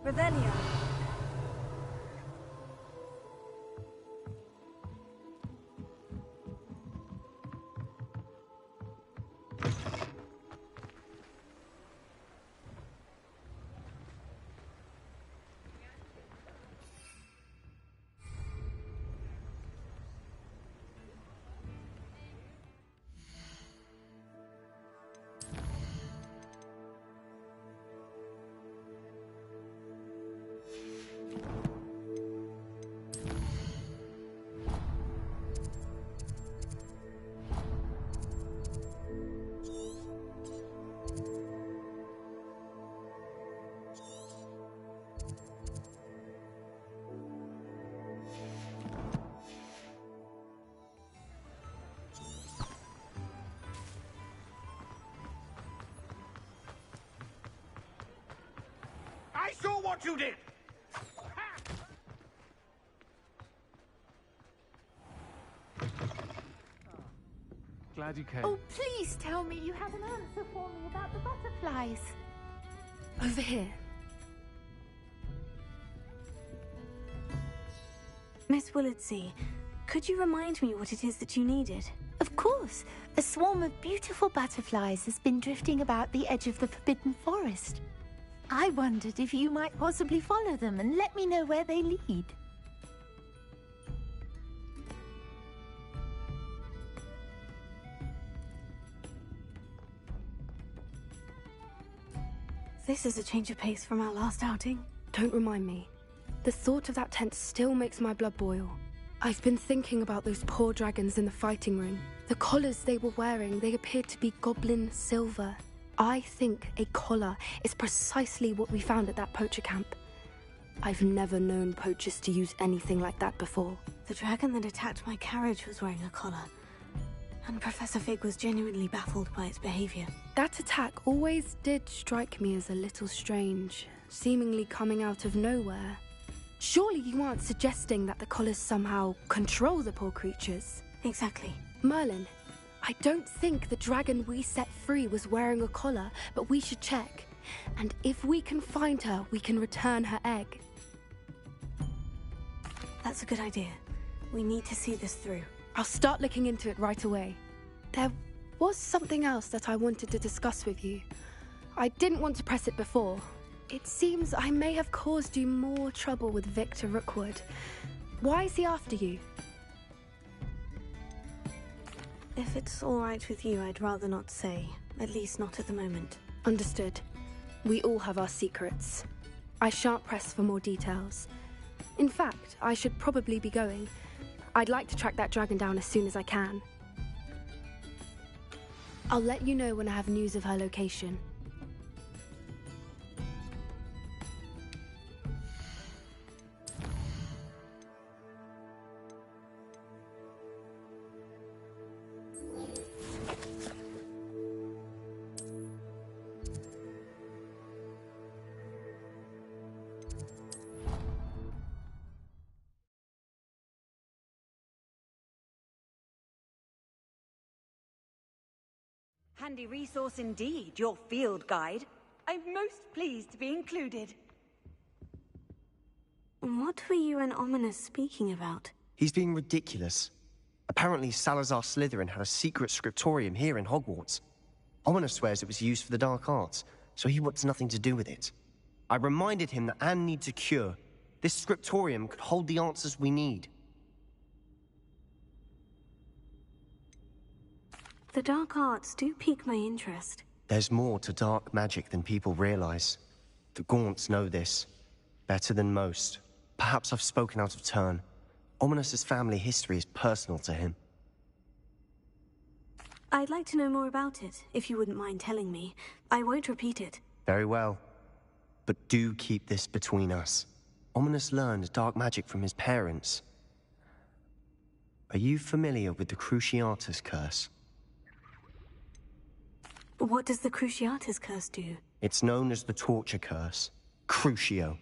Ravenia. I saw what you did! Glad you came. Oh, please tell me you have an answer for me about the butterflies. Over here. Miss Willardsey, could you remind me what it is that you needed? Of course. A swarm of beautiful butterflies has been drifting about the edge of the Forbidden Forest. I wondered if you might possibly follow them and let me know where they lead. This is a change of pace from our last outing. Don't remind me. The thought of that tent still makes my blood boil. I've been thinking about those poor dragons in the fighting ring. The collars they were wearing, they appeared to be goblin silver. I think a collar is precisely what we found at that poacher camp. I've never known poachers to use anything like that before. The dragon that attacked my carriage was wearing a collar. And Professor Fig was genuinely baffled by its behavior. That attack always did strike me as a little strange, seemingly coming out of nowhere. Surely you aren't suggesting that the collars somehow control the poor creatures? Exactly. Merlin, I don't think the dragon we set free was wearing a collar, but we should check. And if we can find her, we can return her egg. That's a good idea. We need to see this through. I'll start looking into it right away. There was something else that I wanted to discuss with you. I didn't want to press it before. It seems I may have caused you more trouble with Victor Rookwood. Why is he after you? If it's all right with you, I'd rather not say. At least not at the moment. Understood. We all have our secrets. I shan't press for more details. In fact, I should probably be going. I'd like to track that dragon down as soon as I can. I'll let you know when I have news of her location. Handy resource indeed, your field guide. I'm most pleased to be included. What were you and Ominous speaking about? He's being ridiculous. Apparently Salazar Slytherin had a secret scriptorium here in Hogwarts. Ominous swears it was used for the dark arts, so he wants nothing to do with it. I reminded him that Anne needs a cure. This scriptorium could hold the answers we need. The dark arts do pique my interest. There's more to dark magic than people realize. The Gaunts know this. Better than most. Perhaps I've spoken out of turn. Ominous's family history is personal to him. I'd like to know more about it, if you wouldn't mind telling me. I won't repeat it. Very well. But do keep this between us. Ominous learned dark magic from his parents. Are you familiar with the Cruciatus Curse? What does the Cruciatus Curse do? It's known as the Torture Curse. Crucio.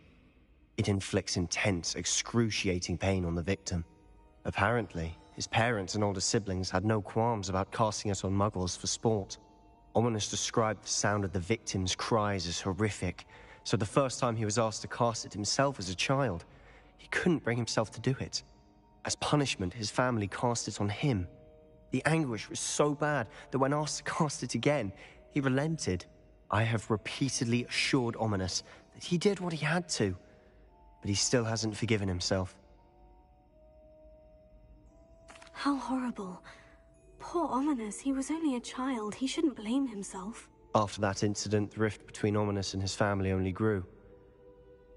It inflicts intense, excruciating pain on the victim. Apparently, his parents and older siblings had no qualms about casting it on muggles for sport. Ominous described the sound of the victim's cries as horrific, So the first time he was asked to cast it himself as a child, he couldn't bring himself to do it. As punishment, his family cast it on him. The anguish was so bad that when asked to cast it again, he relented. I have repeatedly assured Ominous that he did what he had to, but he still hasn't forgiven himself. How horrible. Poor Ominous, he was only a child. He shouldn't blame himself. After that incident, the rift between Ominous and his family only grew.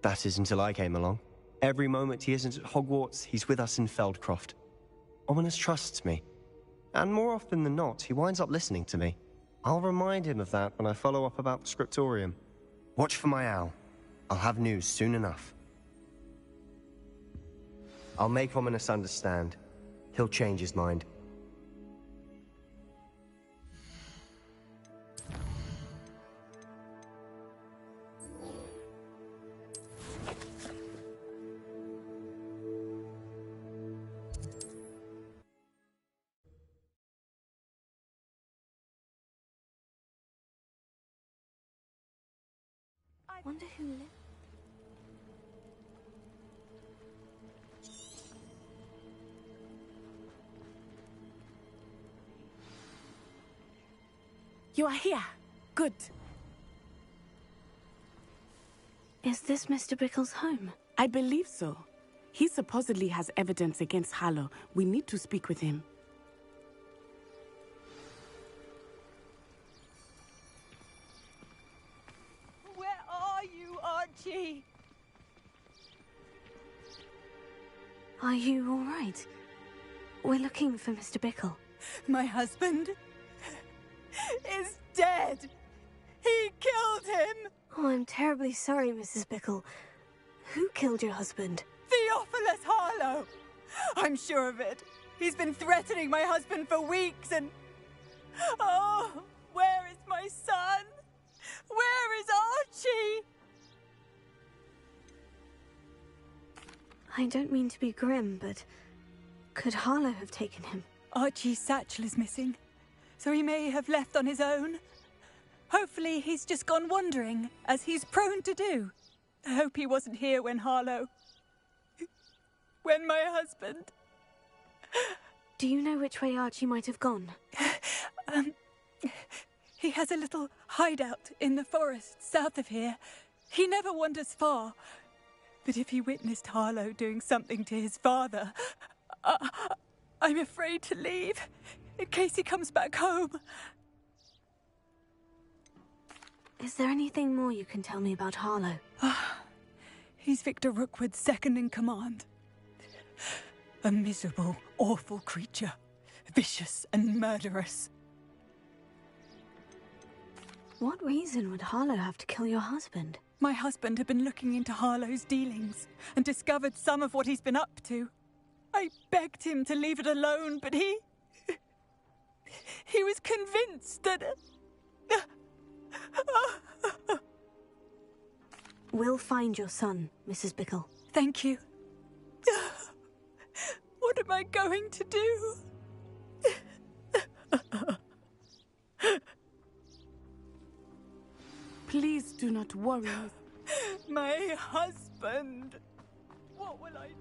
That is until I came along. Every moment he isn't at Hogwarts, he's with us in Feldcroft. Ominous trusts me. And more often than not, he winds up listening to me. I'll remind him of that when I follow up about the scriptorium. Watch for my owl. I'll have news soon enough. I'll make Ominous understand. He'll change his mind. I wonder who lived. You are here. Good. Is this Mr. Bickle's home? I believe so. He supposedly has evidence against Harlow. We need to speak with him. Where are you, Archie? Are you all right? We're looking for Mr. Bickle. My husband is dead. He killed him. Oh, I'm terribly sorry, Mrs. Bickle. Who killed your husband? Theophilus Harlow. I'm sure of it. He's been threatening my husband for weeks and... Oh, where is my son? Where is Archie? I don't mean to be grim, but could Harlow have taken him? Archie's satchel is missing, so he may have left on his own. Hopefully he's just gone wandering, as he's prone to do. I hope he wasn't here when when my husband... Do you know which way Archie might have gone? He has a little hideout in the forest south of here. He never wanders far. But if he witnessed Harlow doing something to his father, I'm afraid to leave, in case he comes back home. Is there anything more you can tell me about Harlow? He's Victor Rookwood's second in command. A miserable, awful creature. Vicious and murderous. What reason would Harlow have to kill your husband? My husband had been looking into Harlow's dealings and discovered some of what he's been up to. I begged him to leave it alone, but he was convinced that... We'll find your son, Mrs. Bickle. Thank you. What am I going to do? Please do not worry. My husband. What will I do?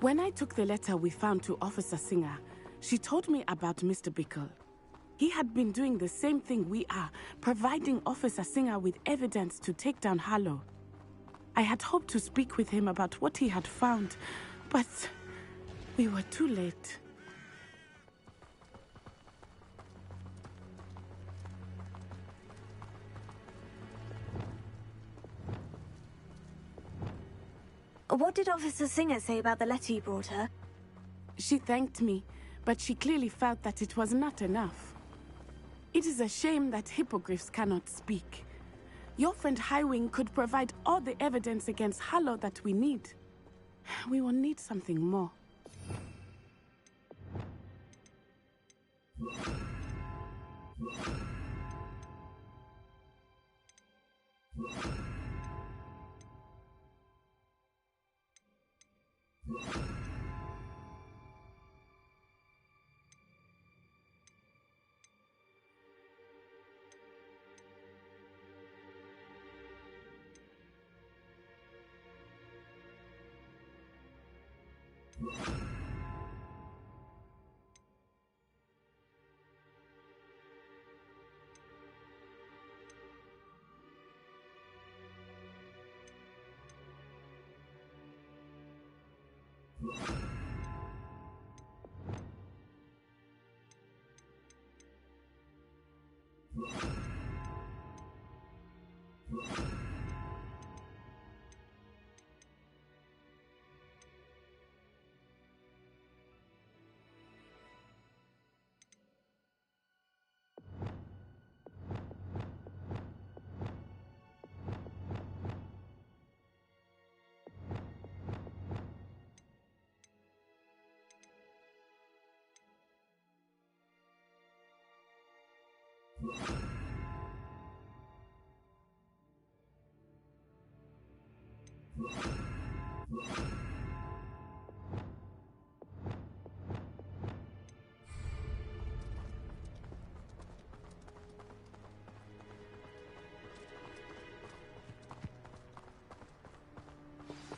When I took the letter we found to Officer Singer, she told me about Mr. Bickle. He had been doing the same thing we are, providing Officer Singer with evidence to take down Harlow. I had hoped to speak with him about what he had found, but we were too late. What did Officer Singer say about the letter you brought her? She thanked me, but she clearly felt that it was not enough. It is a shame that hippogriffs cannot speak. Your friend Highwing could provide all the evidence against Harlow that we need. We will need something more.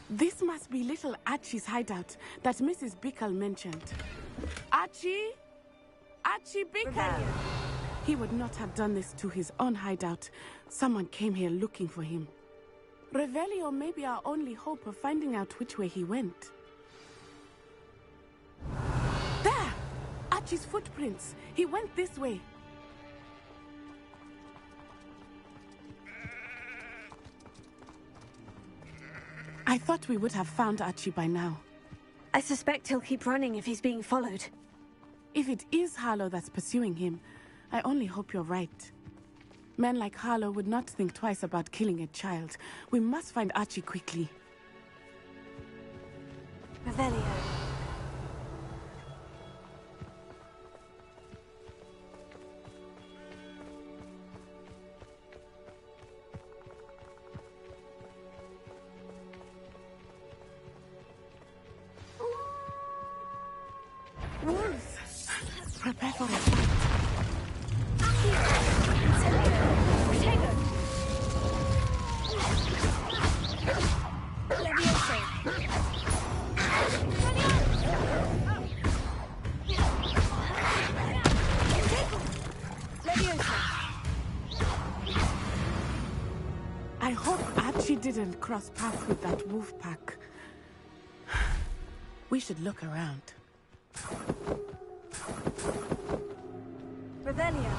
This must be little Archie's hideout that Mrs. Bickle mentioned. Archie? Archie Bickle! He would not have done this to his own hideout. Someone came here looking for him. Revelio may be our only hope of finding out which way he went. There! Archie's footprints. He went this way. I thought we would have found Archie by now. I suspect he'll keep running if he's being followed. If it is Harlow that's pursuing him, I only hope you're right. Men like Harlow would not think twice about killing a child. We must find Archie quickly. Revelio. Wolves! Prepare for a fight. I hope Archie didn't cross paths with that wolf pack. We should look around. Revelio.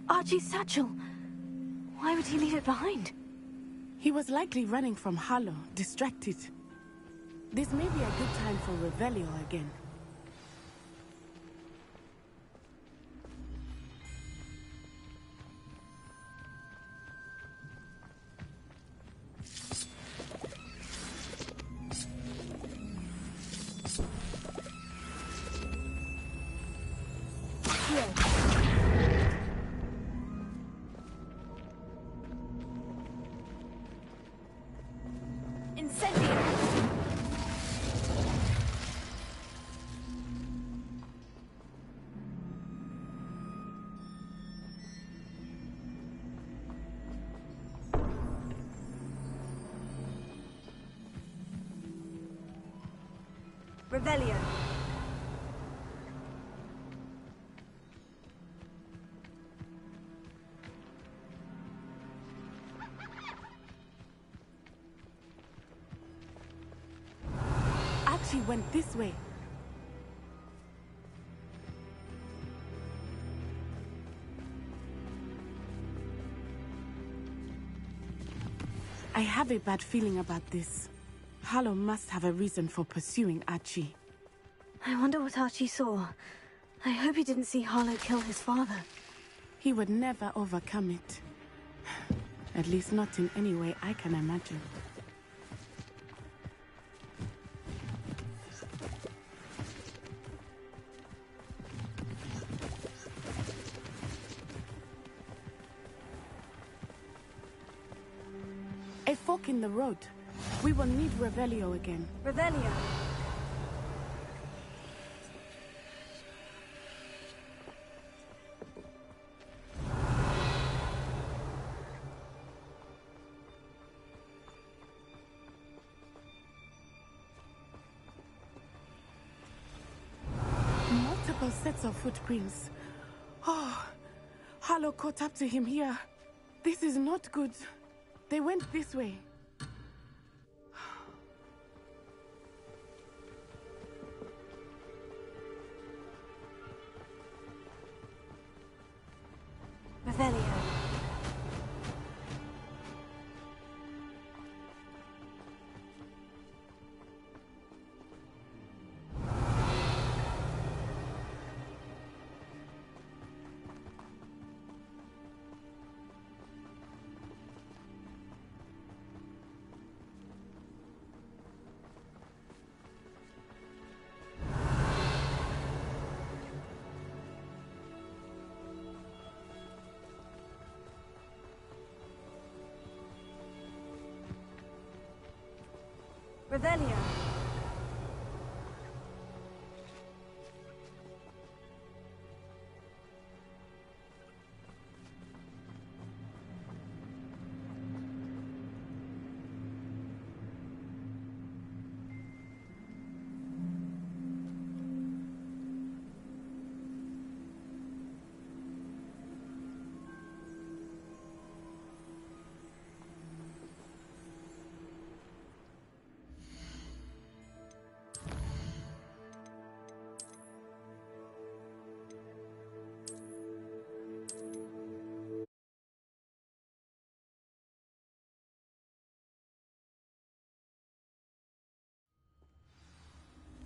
Archie's satchel. Why would he leave it behind? He was likely running from Harlow, distracted. This may be a good time for Revelio again. Revelio. Archie went this way. I have a bad feeling about this. Harlow must have a reason for pursuing Archie. I wonder what Archie saw. I hope he didn't see Harlow kill his father. He would never overcome it. At least not in any way I can imagine. A fork in the road. We will need Revelio again. Revelio. sets of footprints. Oh, Harlow caught up to him here. This is not good. They went this way. Revelio. Revelio.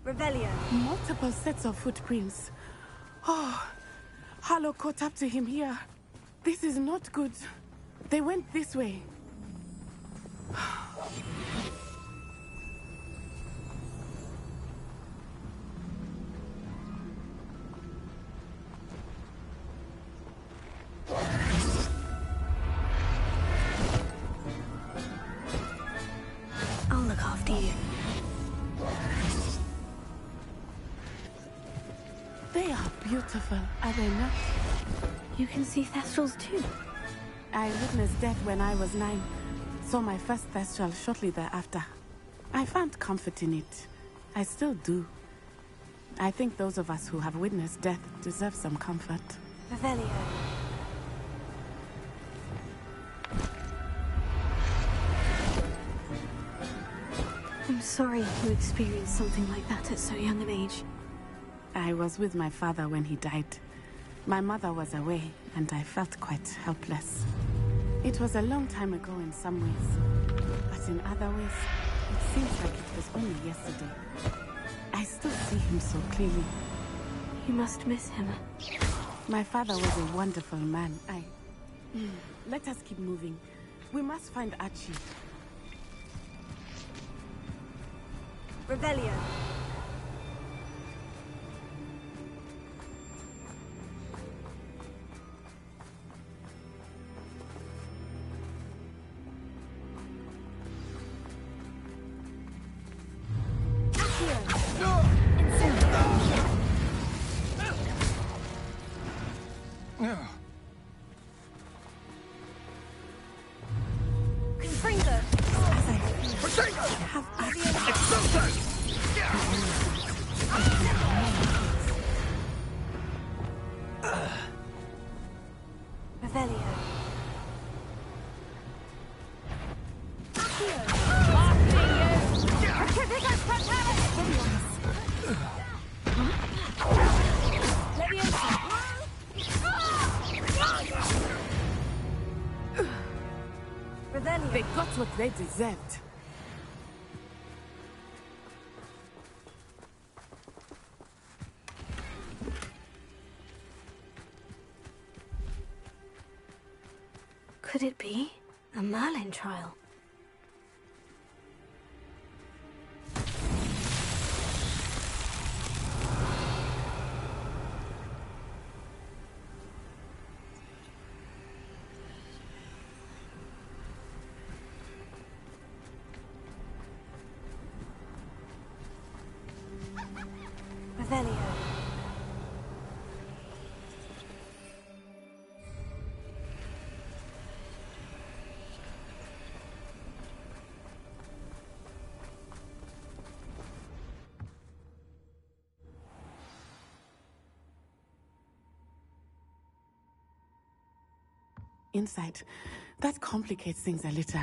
Revelio. Multiple sets of footprints. Oh, Harlow caught up to him here. This is not good. They went this way. I'll look after you. They are beautiful, are they not? You can see Thestrals too. I witnessed death when I was 9. Saw my first Thestral shortly thereafter. I found comfort in it. I still do. I think those of us who have witnessed death deserve some comfort. Revelio. I'm sorry you experienced something like that at so young an age. I was with my father when he died. My mother was away, and I felt quite helpless. It was a long time ago in some ways, but in other ways, it seems like it was only yesterday. I still see him so clearly. You must miss him. My father was a wonderful man. Let us keep moving. We must find Archie. Revelio. They got what they deserved. Could it be a Merlin trial? Revelio. insight. That complicates things a little.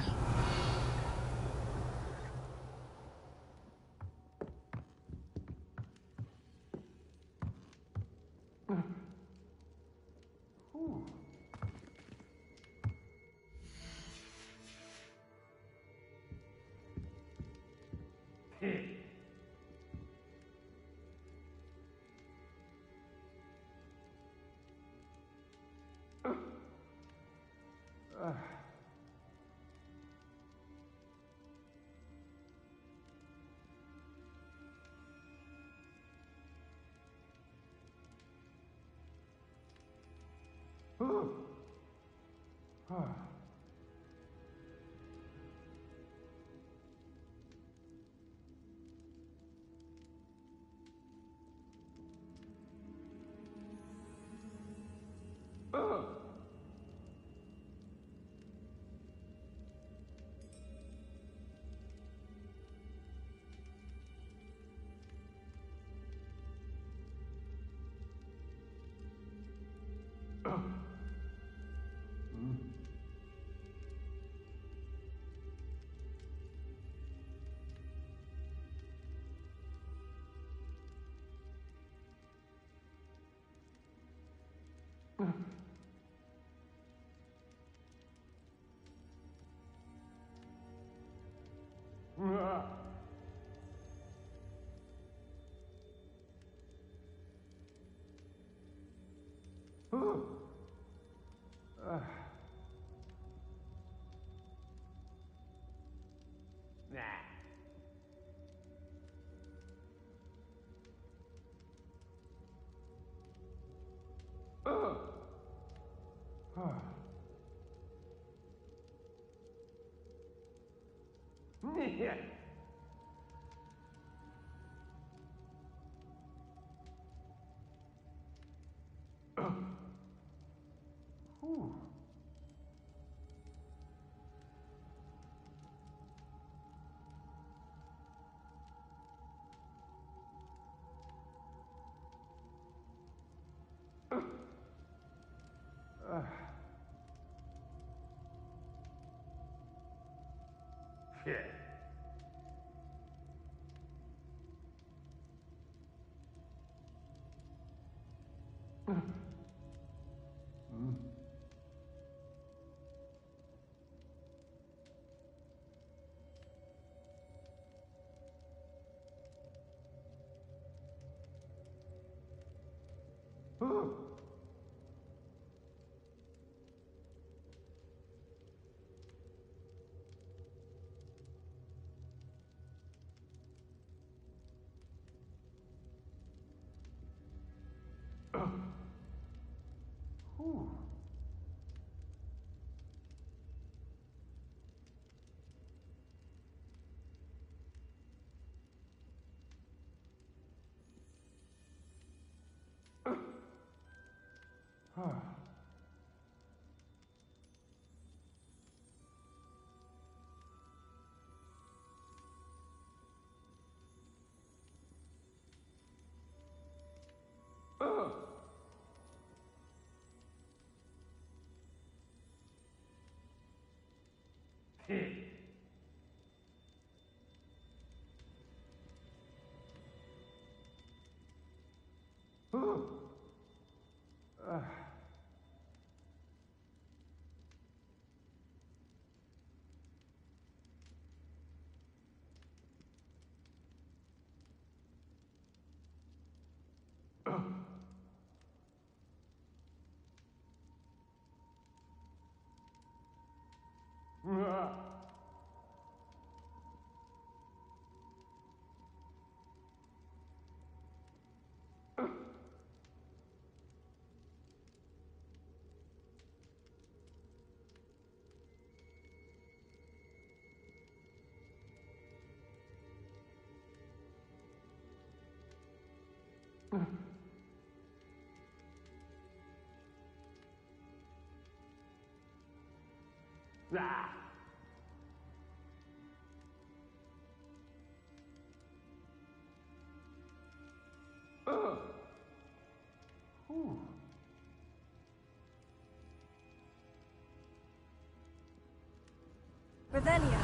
Revelio.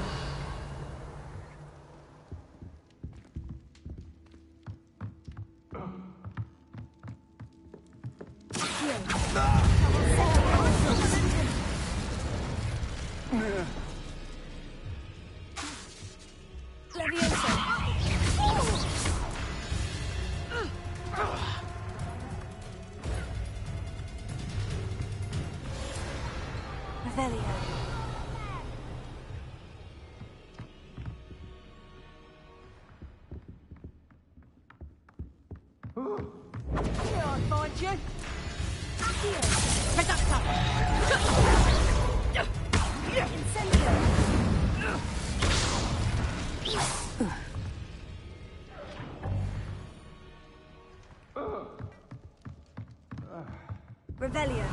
Revelio.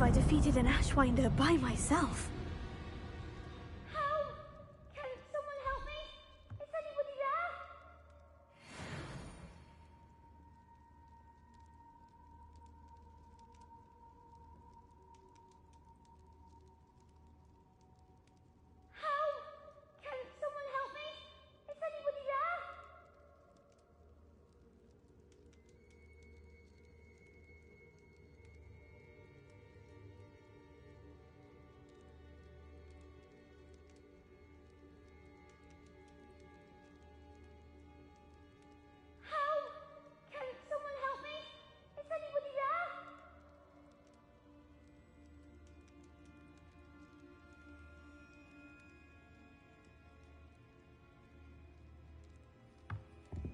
I defeated an Ashwinder by myself. How? Can someone help me? Is anybody there? How? Can someone help me? Is anybody there?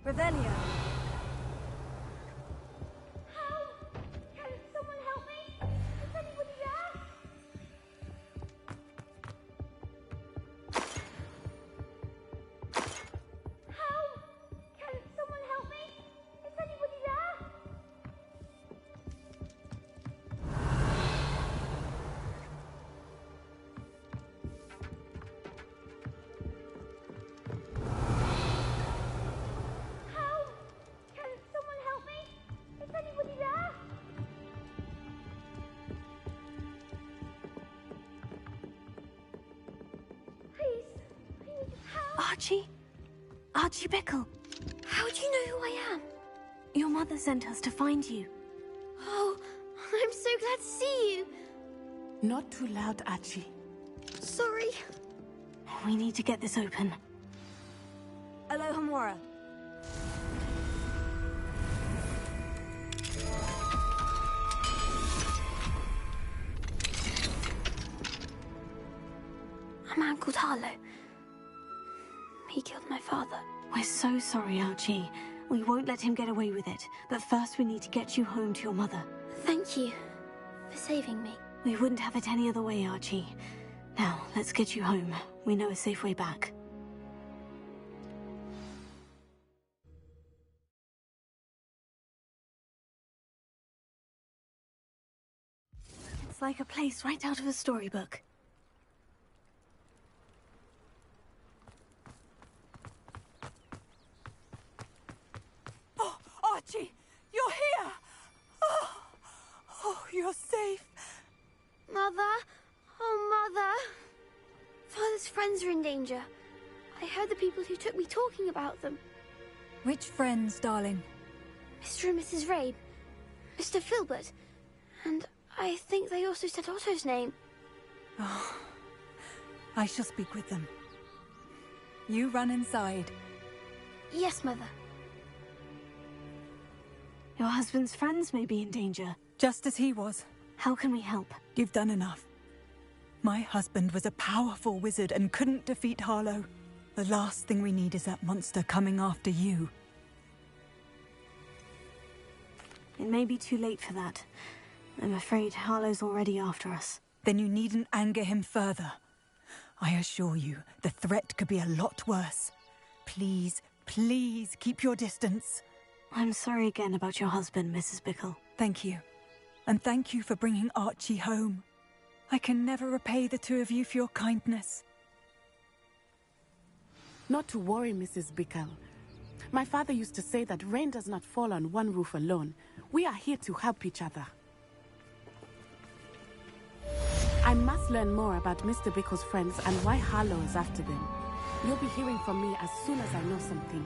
Revelio. How? Can someone help me? Is anybody there? How? Can someone help me? Is anybody there? Archie Bickle. How do you know who I am? Your mother sent us to find you. Oh, I'm so glad to see you. Not too loud, Archie. Sorry. We need to get this open. Alohomora. A man called Harlow. He killed my father. We're so sorry, Archie. We won't let him get away with it. But first we need to get you home to your mother. Thank you for saving me. We wouldn't have it any other way, Archie. Now, let's get you home. We know a safe way back. It's like a place right out of a storybook. Archie, you're here! Oh, you're safe. Mother? Oh, Mother. Father's friends are in danger. I heard the people who took me talking about them. Which friends, darling? Mr. and Mrs. Rabe, Mr. Filbert, and I think they also said Otto's name. Oh, I shall speak with them. You run inside. Yes, Mother. Your husband's friends may be in danger. Just as he was. How can we help? You've done enough. My husband was a powerful wizard and couldn't defeat Harlow. The last thing we need is that monster coming after you. It may be too late for that. I'm afraid Harlow's already after us. Then you needn't anger him further. I assure you, the threat could be a lot worse. Please, please keep your distance. I'm sorry again about your husband, Mrs. Bickle. Thank you. And thank you for bringing Archie home. I can never repay the two of you for your kindness. Not to worry, Mrs. Bickle. My father used to say that rain does not fall on one roof alone. We are here to help each other. I must learn more about Mr. Bickle's friends and why Harlow is after them. You'll be hearing from me as soon as I know something.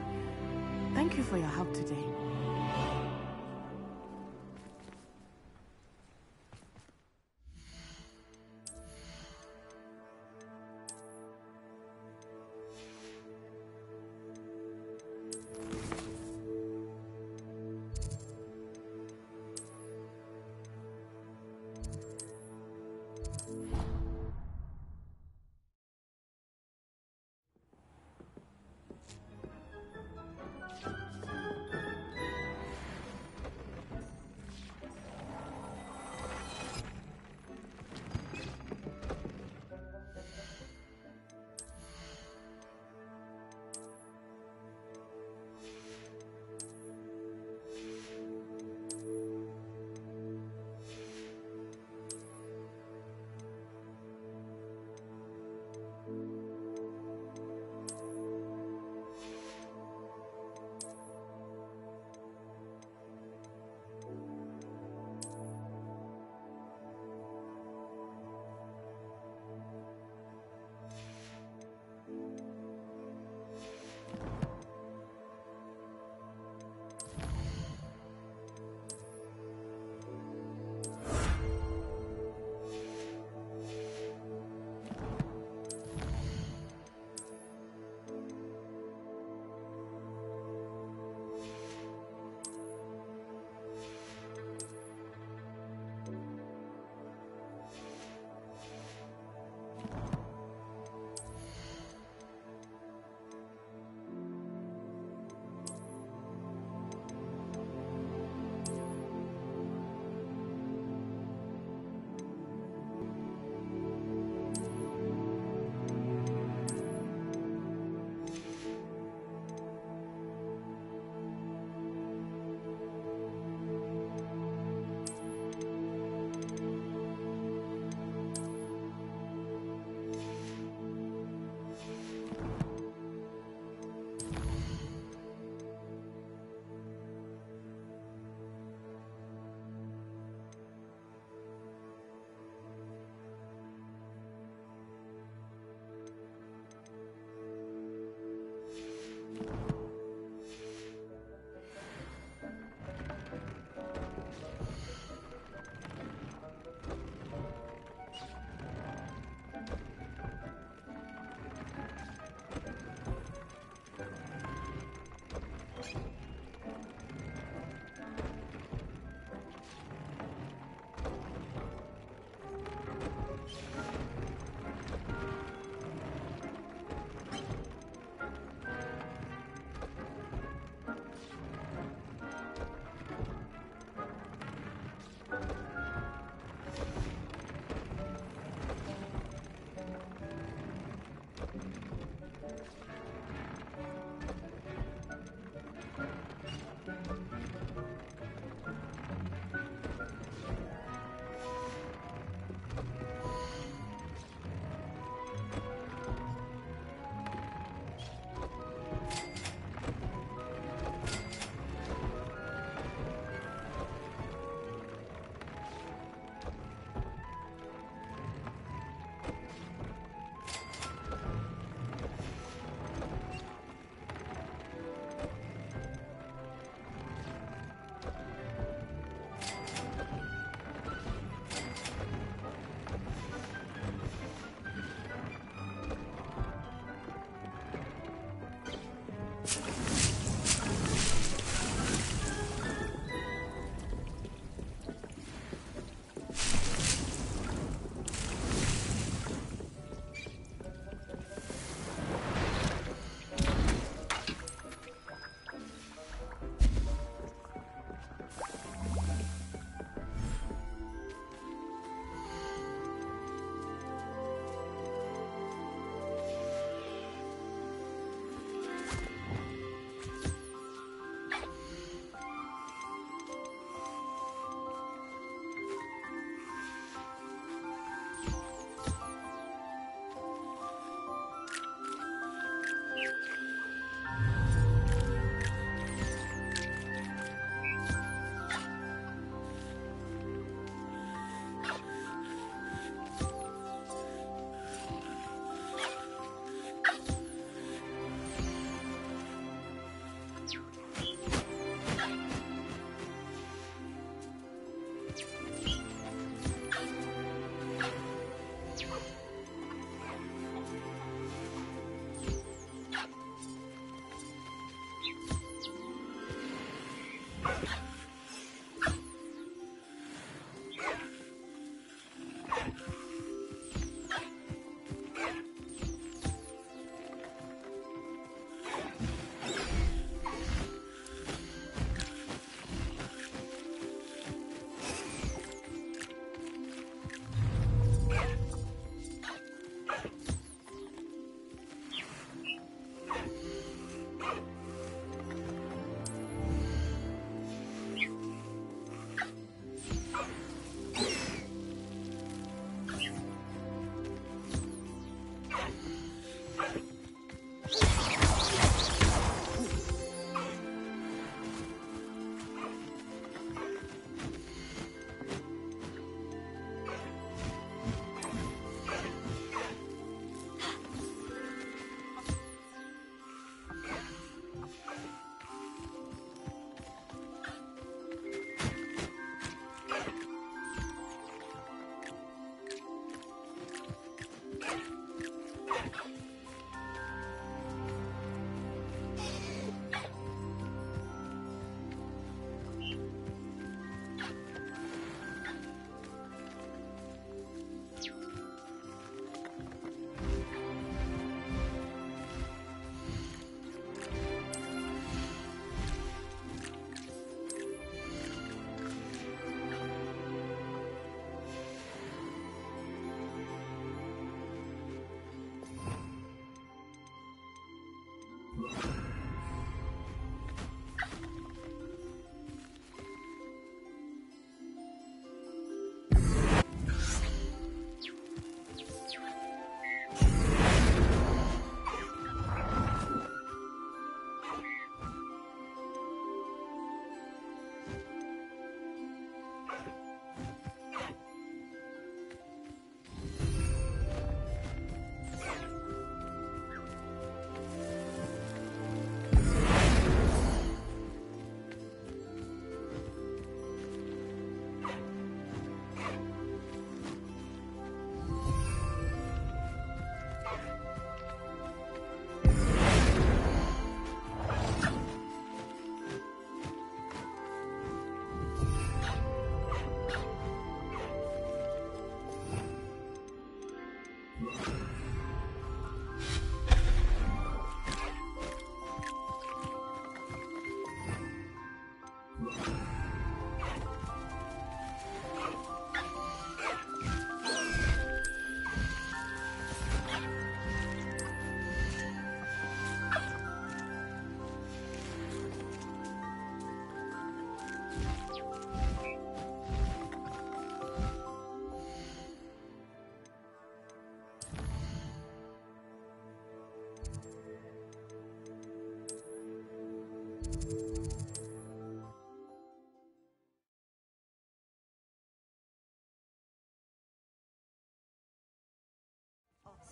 Thank you for your help today.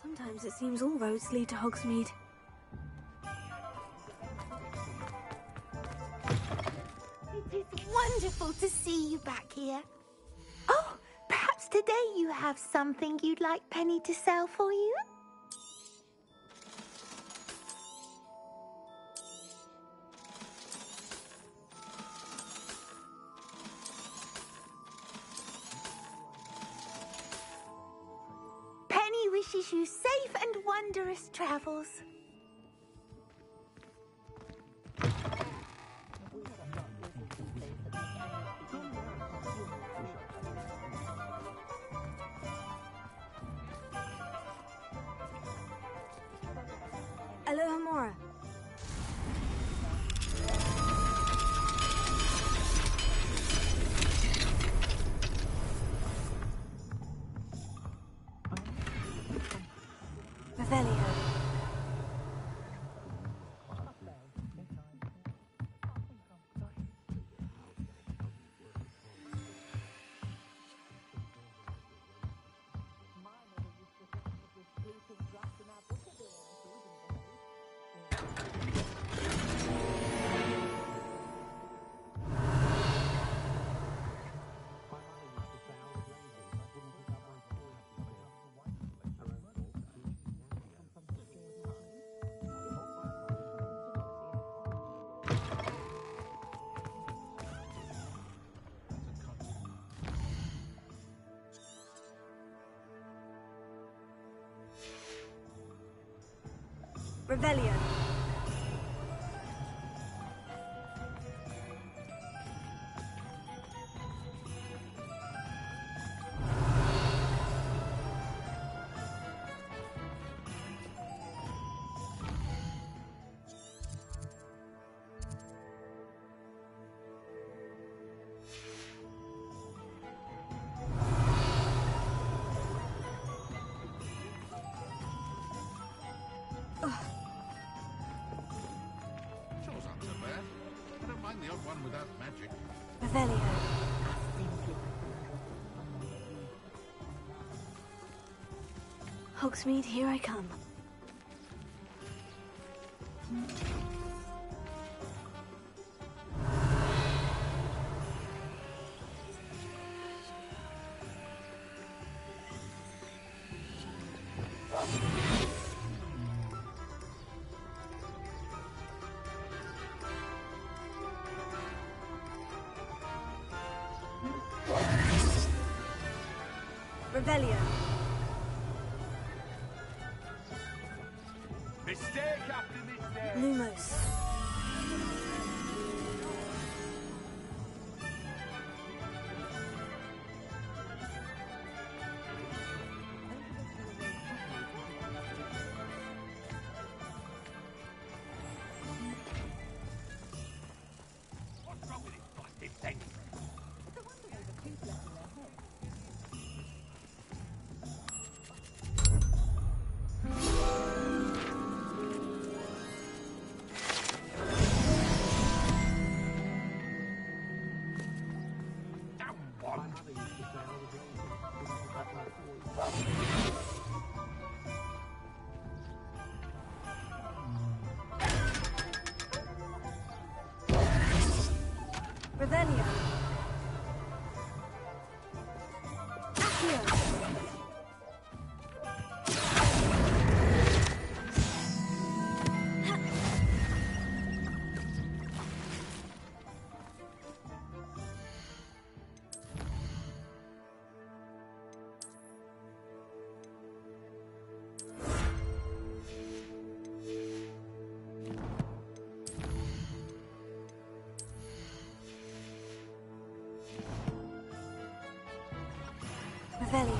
Sometimes it seems all roads lead to Hogsmeade. It is wonderful to see you back here. Oh, perhaps today you have something you'd like Penny to sell for you? wishes you safe and wondrous travels. Aloha Mora. Revelio. Revelio. The odd one without magic. Revelio. Hogsmeade, here I come. Revelio. Mistake after mistake. Lumos. What's wrong with this busted thing? Revelio. Accio. Revelio.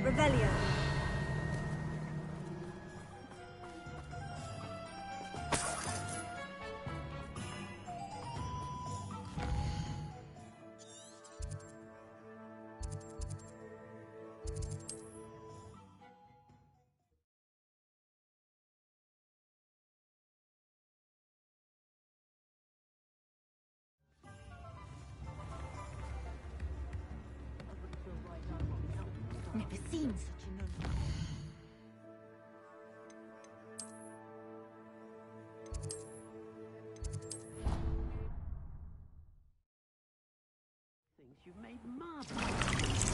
Revelio. Never seen such a You've made marvelous.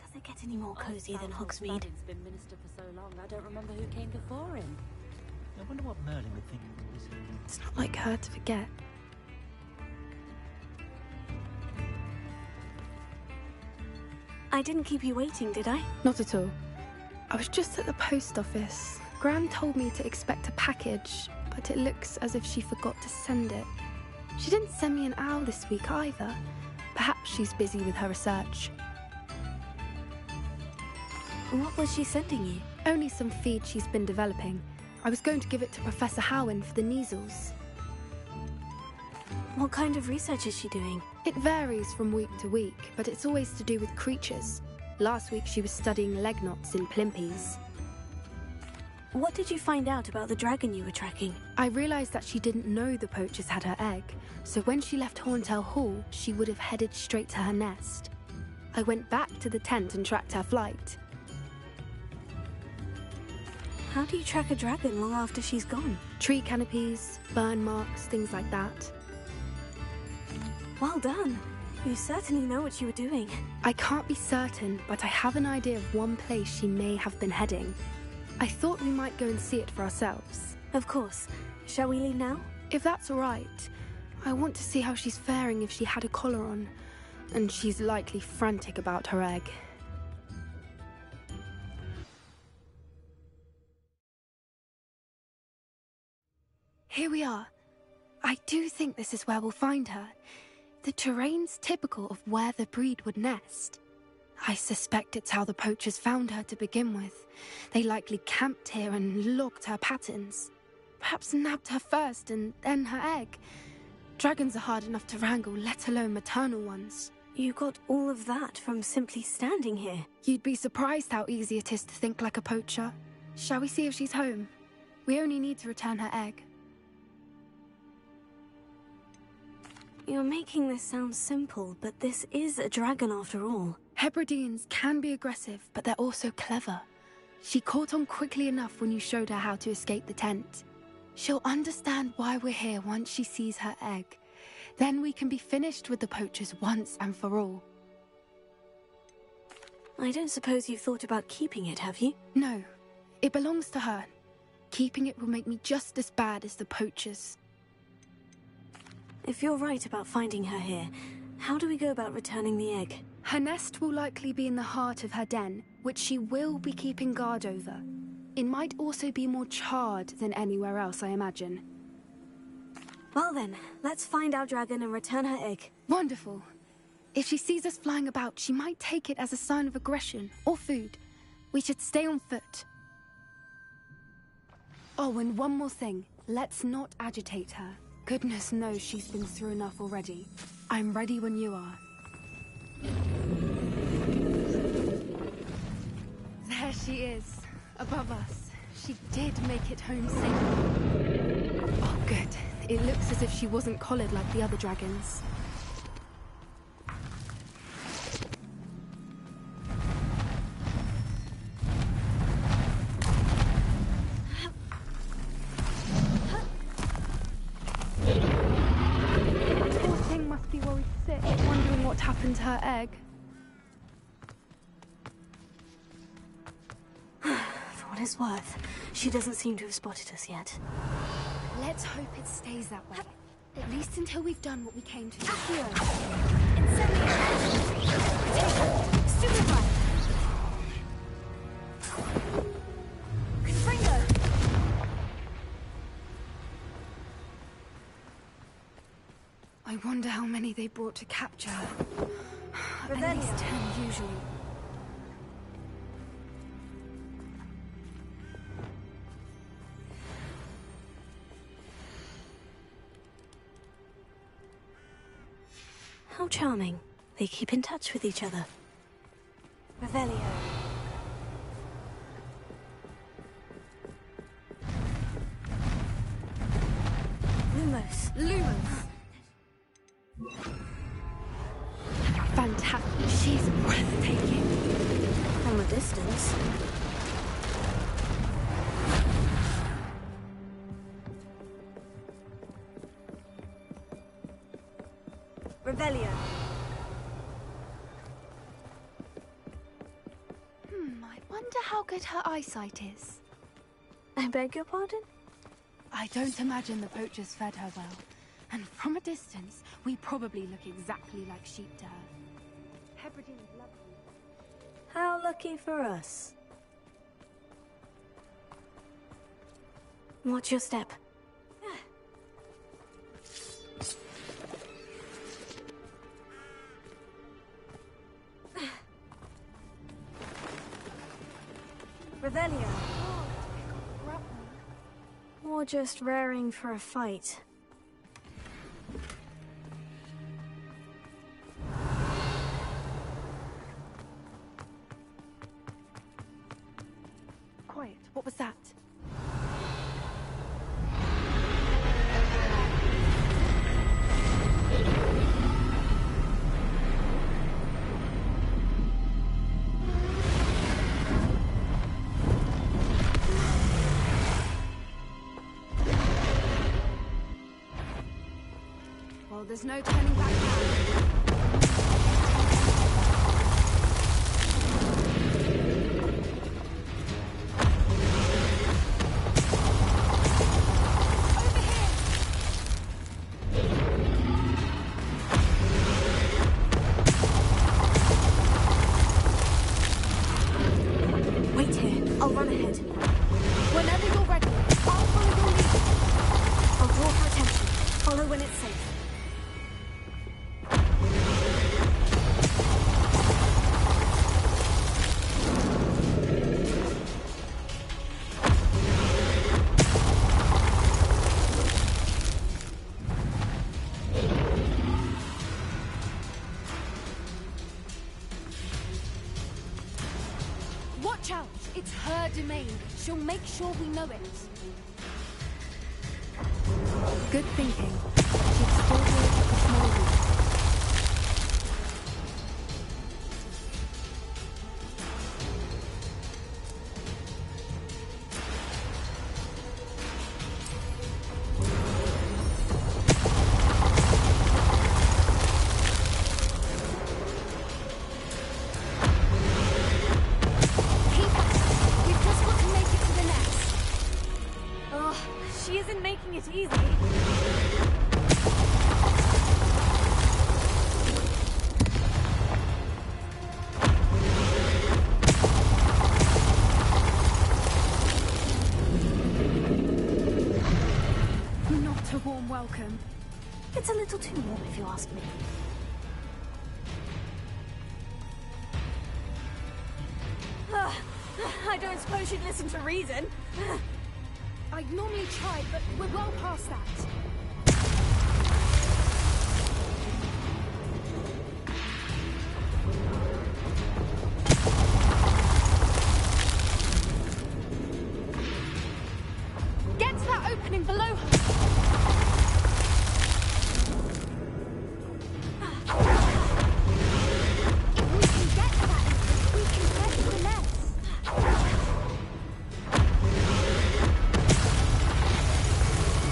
Does it get any more cozy than Hogsmeade? He's been minister for so long, I don't remember who came before him. I wonder what Merlin would think of all this. It's not like her to forget. I didn't keep you waiting, did I? Not at all. I was just at the post office. Gran told me to expect a package, but it looks as if she forgot to send it. She didn't send me an owl this week either. Perhaps she's busy with her research. What was she sending you? Only some feed she's been developing. I was going to give it to Professor Howin for the measles. What kind of research is she doing? It varies from week to week, but it's always to do with creatures. Last week she was studying leg knots in plimpies. What did you find out about the dragon you were tracking? I realised that she didn't know the poachers had her egg, so when she left Horntail Hall, she would have headed straight to her nest. I went back to the tent and tracked her flight. How do you track a dragon long after she's gone? Tree canopies, burn marks, things like that. Well done. You certainly know what you were doing. I can't be certain, but I have an idea of one place she may have been heading. I thought we might go and see it for ourselves. Of course. Shall we leave now? If that's all right. I want to see how she's faring if she had a collar on. And she's likely frantic about her egg. Here we are. I do think this is where we'll find her. The terrain's typical of where the breed would nest. I suspect it's how the poachers found her to begin with. They likely camped here and logged her patterns. Perhaps nabbed her first and then her egg. Dragons are hard enough to wrangle, let alone maternal ones. You got all of that from simply standing here. You'd be surprised how easy it is to think like a poacher. Shall we see if she's home? We only need to return her egg. You're making this sound simple, but this is a dragon after all. Hebrideans can be aggressive, but they're also clever. She caught on quickly enough when you showed her how to escape the tent. She'll understand why we're here once she sees her egg. Then we can be finished with the poachers once and for all. I don't suppose you've thought about keeping it, have you? No. It belongs to her. Keeping it will make me just as bad as the poachers. If you're right about finding her here, how do we go about returning the egg? Her nest will likely be in the heart of her den, which she will be keeping guard over. It might also be more charred than anywhere else, I imagine. Well then, let's find our dragon and return her egg. Wonderful. If she sees us flying about, she might take it as a sign of aggression or food. We should stay on foot. Oh, and one more thing. Let's not agitate her. Goodness knows she's been through enough already. I'm ready when you are. There she is, above us. She did make it home safely. Oh, good. It looks as if she wasn't collared like the other dragons. Poor thing must be worried sick, wondering what happened to her egg. For what it's worth, she doesn't seem to have spotted us yet. Let's hope it stays that way. At least until we've done what we came to do. Accio! Incendio! Stupefy! Confringo! I wonder how many they brought to capture her. At least 10 usually. How charming. They keep in touch with each other. Revelio. Lumos. Lumos! Fantastic. She's breathtaking. From a distance. Revelio. I wonder how good her eyesight is. I beg your pardon? I don't imagine the poachers fed her well. And from a distance, we probably look exactly like sheep to her. Hebrideans love you. How lucky for us. Watch your step. Revelio. Or just raring for a fight. Quiet. What was that? Well, there's no turning back now. Wait here. I'll run ahead. Whenever you're ready, I'll follow your lead. I'll draw her attention. Follow when it's safe. Watch out! It's her domain. She'll make sure we know it. Good thinking. She'd still be able to smell you. Keep at it. We've just got to make it to the nest. Oh, she isn't making it easy. Not a warm welcome. It's a little too warm, if you ask me. I don't suppose she'd listen to reason. I'd normally try, but we're well past that. Get to that opening below her. If we can get to that entrance, we can get to the nest.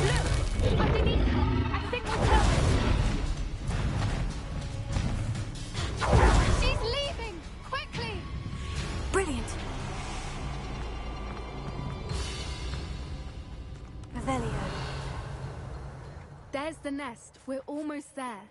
Look! Underneath her! I think we're close. She's leaving! Quickly! Brilliant. Revelio. There's the nest. We're almost there.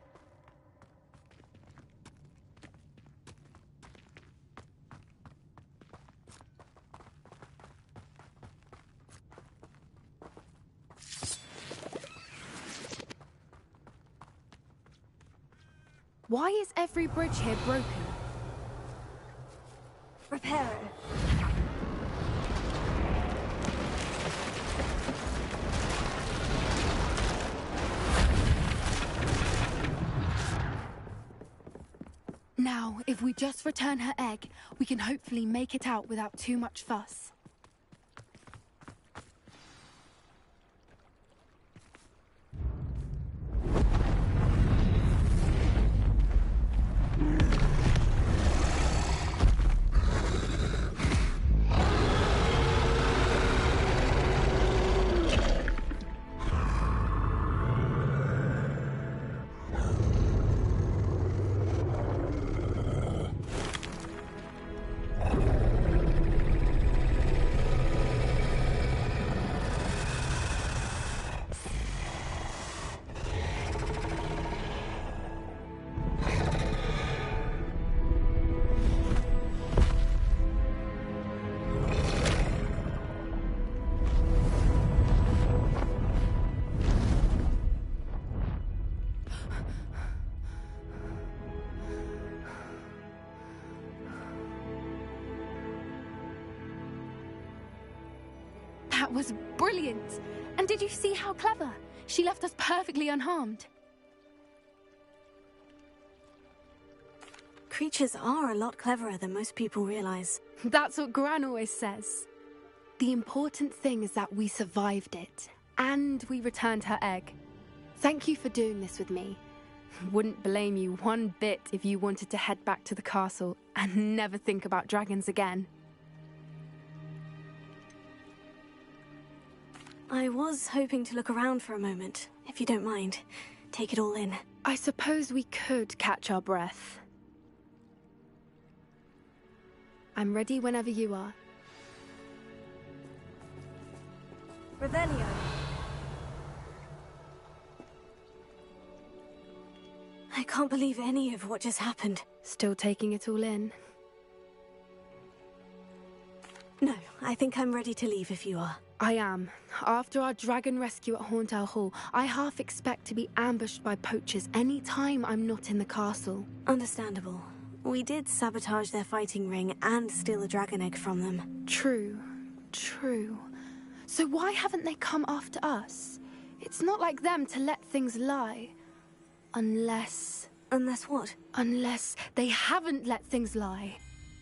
Why is every bridge here broken? Repair it. Now, if we just return her egg, we can hopefully make it out without too much fuss. That was brilliant! And did you see how clever? She left us perfectly unharmed. Creatures are a lot cleverer than most people realize. That's what Gran always says. The important thing is that we survived it, and we returned her egg. Thank you for doing this with me. Wouldn't blame you one bit if you wanted to head back to the castle and never think about dragons again. I was hoping to look around for a moment, if you don't mind. Take it all in. I suppose we could catch our breath. I'm ready whenever you are. Revelio. I can't believe any of what just happened. Still taking it all in? No, I think I'm ready to leave if you are. I am. After our dragon rescue at Hauntow Hall, I half expect to be ambushed by poachers any time I'm not in the castle. Understandable. We did sabotage their fighting ring and steal a dragon egg from them. True. True. So why haven't they come after us? It's not like them to let things lie. Unless... Unless what? Unless they haven't let things lie.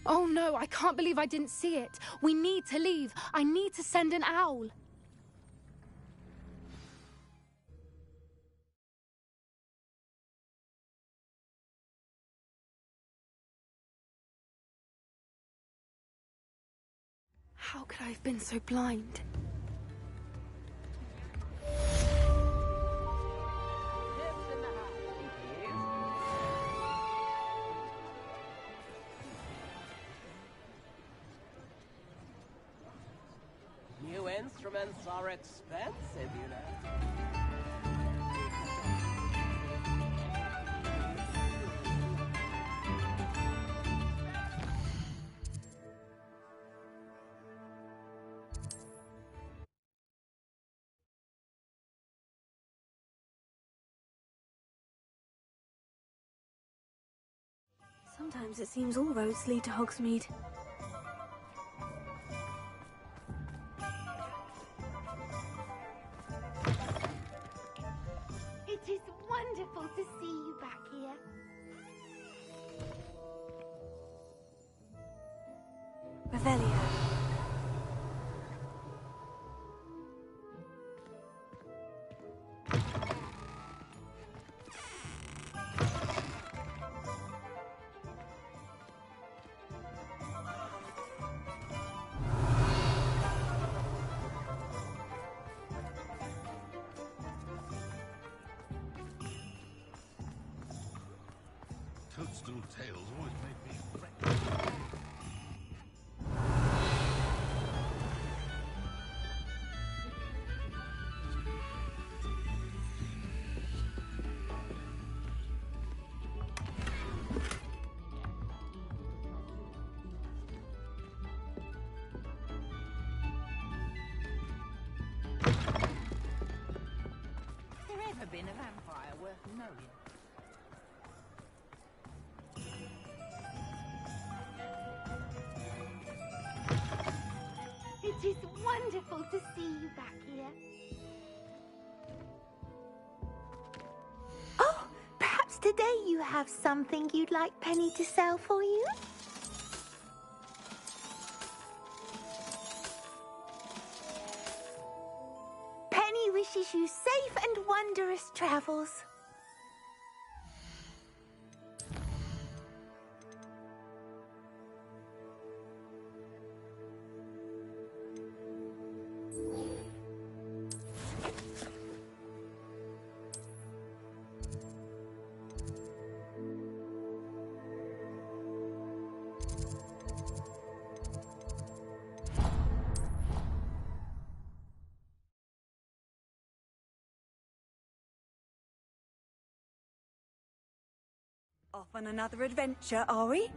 Oh no, I can't believe I didn't see it. We need to leave. I need to send an owl. How could I have been so blind? New instruments are expensive, you know. Sometimes it seems all roads lead to Hogsmeade. wonderful to see you back here. Revelio. Toadstool tails always made me fret. Has there ever been a vampire worth knowing? It is wonderful to see you back here. Oh, perhaps today you have something you'd like Penny to sell for you? Penny wishes you safe and wondrous travels. Off on another adventure, are we?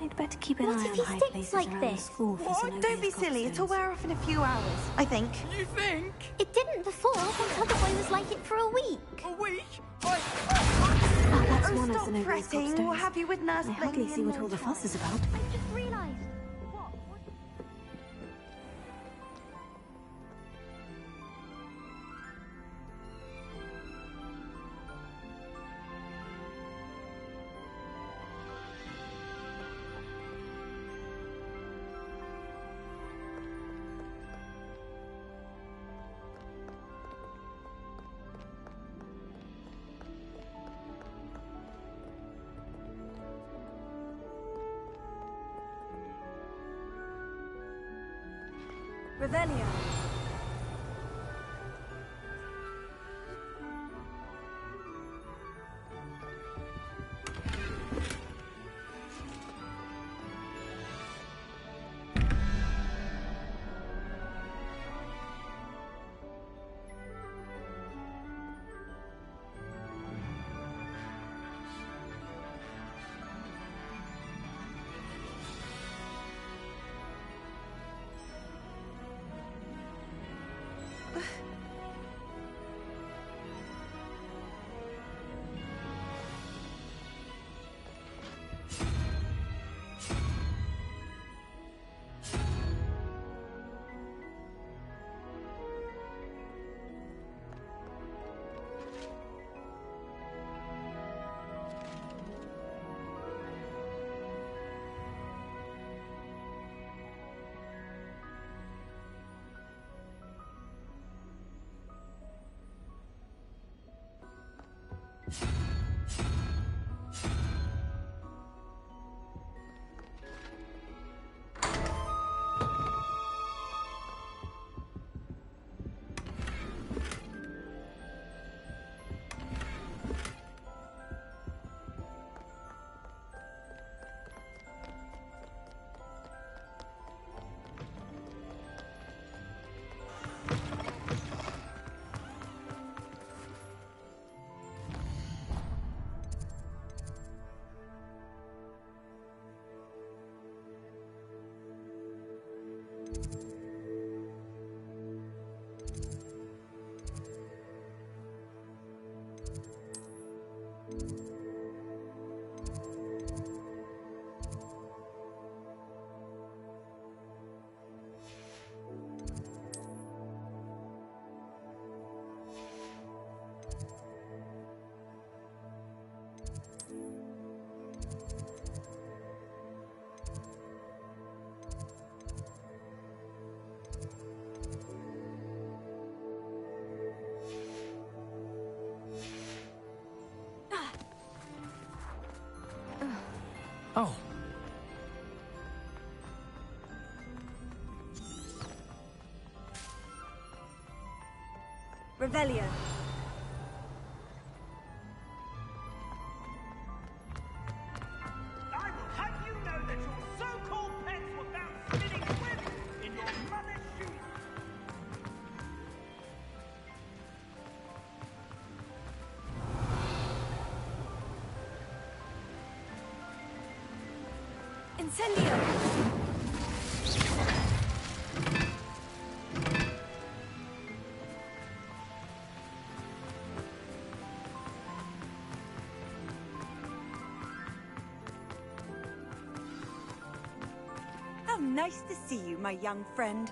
I'd better keep an eye on high places like around this? the school for What? Don't be silly. It'll wear off in a few hours, I think. You think? It didn't before. One other boy was like it for a week. A week? Oh, that's one of Stop the nobles fretting. upstairs. We'll have you with Nurse I Blinky hardly in see what no all the time. fuss is about. I just realised. Revelio. Revelio. I will have you know that your so-called pets were found spinning webs in your mother's shoes. Incendio! How nice to see you, my young friend.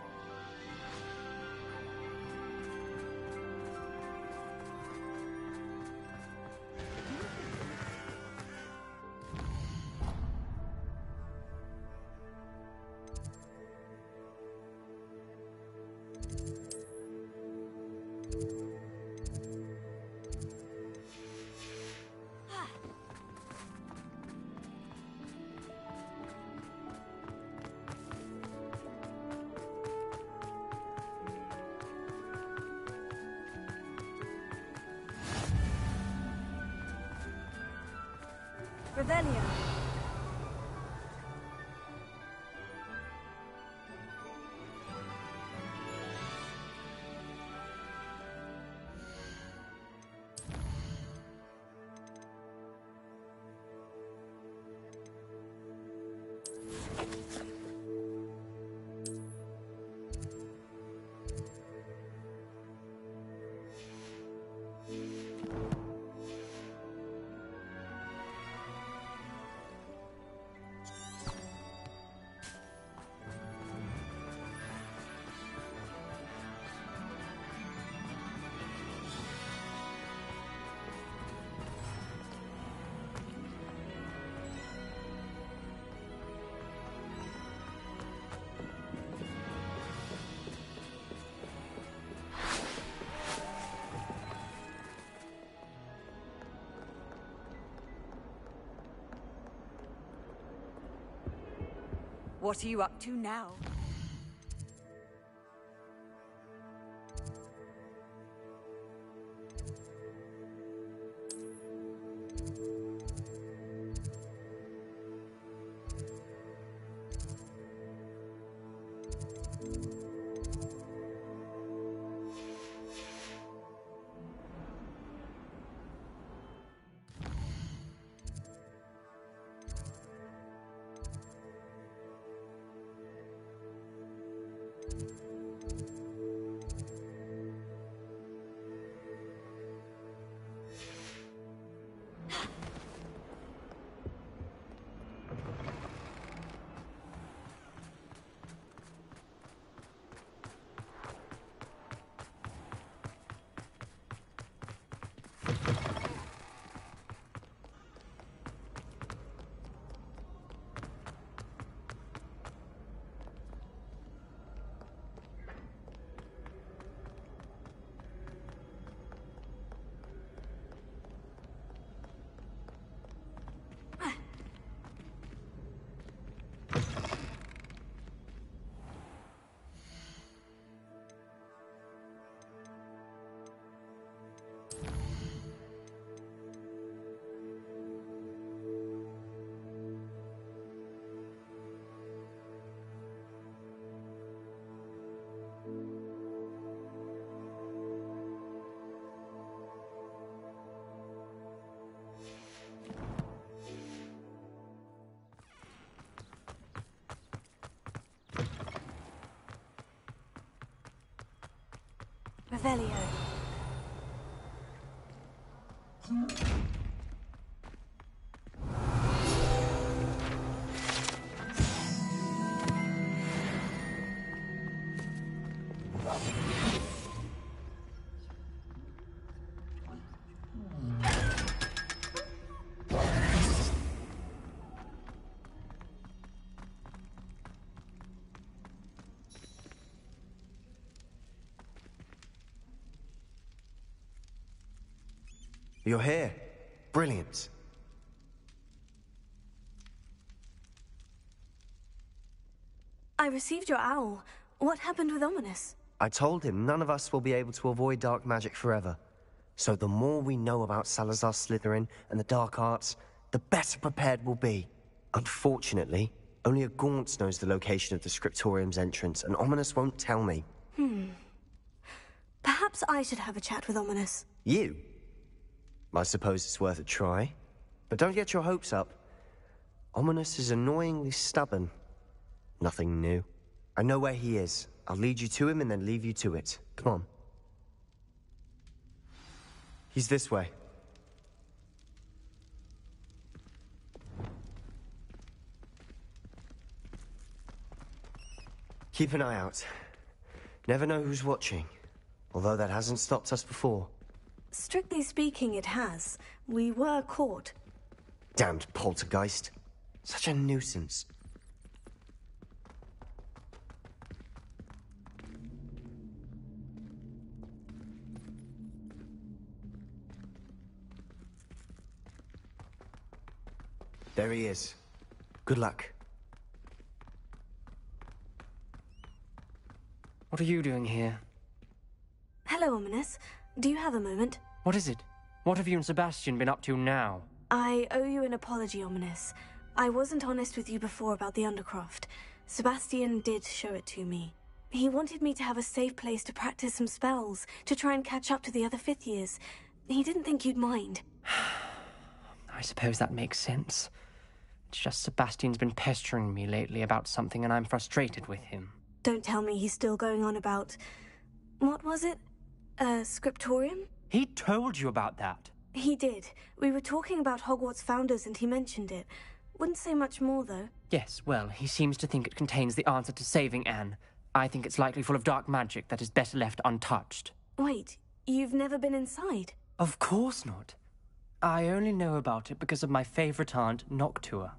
Revelio. What are you up to now? Revelio. You're here. Brilliant. I received your owl. What happened with Ominous? I told him none of us will be able to avoid dark magic forever. So the more we know about Salazar Slytherin and the dark arts, the better prepared we'll be. Unfortunately, only a Gaunt knows the location of the Scriptorium's entrance, and Ominous won't tell me. Perhaps I should have a chat with Ominous. You? I suppose it's worth a try. But don't get your hopes up. Ominous is annoyingly stubborn. Nothing new. I know where he is. I'll lead you to him and then leave you to it. Come on. He's this way. Keep an eye out. Never know who's watching. Although that hasn't stopped us before. Strictly speaking, it has. We were caught. Damned poltergeist. Such a nuisance. There he is. Good luck. What are you doing here? Hello, Ominous. Do you have a moment? What is it? What have you and Sebastian been up to now? I owe you an apology, Ominous. I wasn't honest with you before about the Undercroft. Sebastian did show it to me. He wanted me to have a safe place to practice some spells, to try and catch up to the other fifth years. He didn't think you'd mind. I suppose that makes sense. It's just Sebastian's been pestering me lately about something and I'm frustrated with him. Don't tell me he's still going on about... What was it? Scriptorium? He told you about that? He did. We were talking about Hogwarts founders and he mentioned it. Wouldn't say much more, though. Yes, well, he seems to think it contains the answer to saving Anne. I think it's likely full of dark magic that is better left untouched. Wait, you've never been inside? Of course not. I only know about it because of my favorite aunt, Noctua.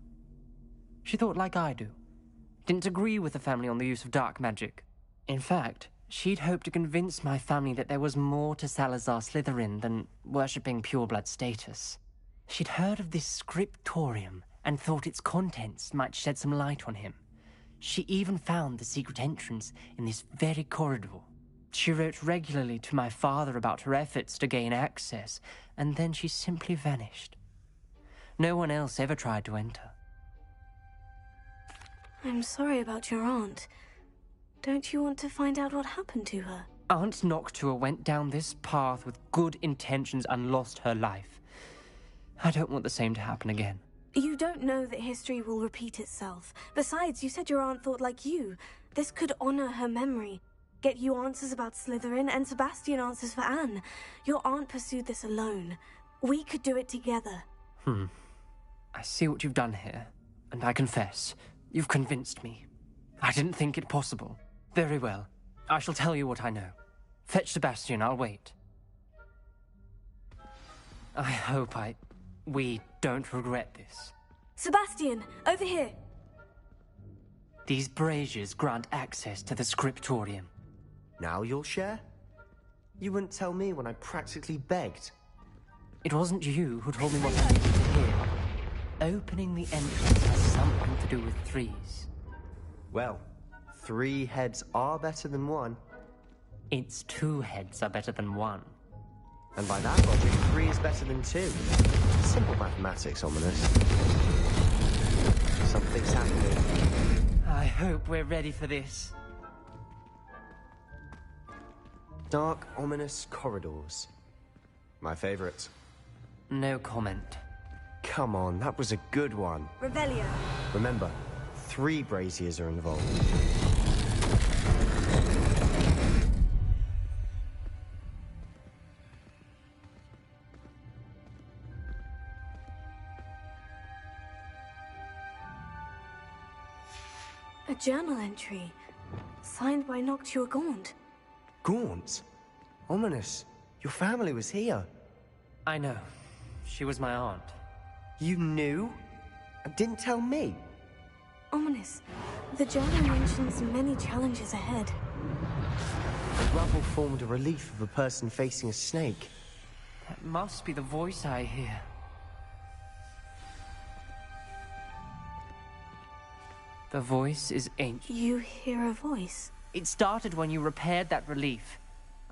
She thought like I do. Didn't agree with the family on the use of dark magic. In fact, she'd hoped to convince my family that there was more to Salazar Slytherin than worshipping pureblood status. She'd heard of this scriptorium and thought its contents might shed some light on him. She even found the secret entrance in this very corridor. She wrote regularly to my father about her efforts to gain access, and then she simply vanished. No one else ever tried to enter. I'm sorry about your aunt. Don't you want to find out what happened to her? Aunt Noctua went down this path with good intentions and lost her life. I don't want the same to happen again. You don't know that history will repeat itself. Besides, you said your aunt thought like you. This could honor her memory. Get you answers about Slytherin and Sebastian answers for Anne. Your aunt pursued this alone. We could do it together. I see what you've done here, and I confess, you've convinced me. I didn't think it possible. Very well. I shall tell you what I know. Fetch Sebastian, I'll wait. I hope we don't regret this. Sebastian, over here! These braziers grant access to the scriptorium. Now you'll share? You wouldn't tell me when I practically begged. It wasn't you who told me what I needed to hear. Opening the entrance has something to do with threes. Well, 3 heads are better than 1. It's 2 heads are better than 1. And by that logic, 3 is better than 2. Simple mathematics, Ominous. Something's happening. I hope we're ready for this. Dark, ominous corridors. My favorite. No comment. Come on, that was a good one. Revelio. Remember, 3 braziers are involved. A journal entry. Signed by Noctua Gaunt. Gaunt? Ominous. Your family was here. I know. She was my aunt. You knew? And didn't tell me? Ominous. The journal mentions many challenges ahead. The rubble formed a relief of a person facing a snake. That must be the voice I hear. The voice is ancient. You hear a voice? It started when you repaired that relief.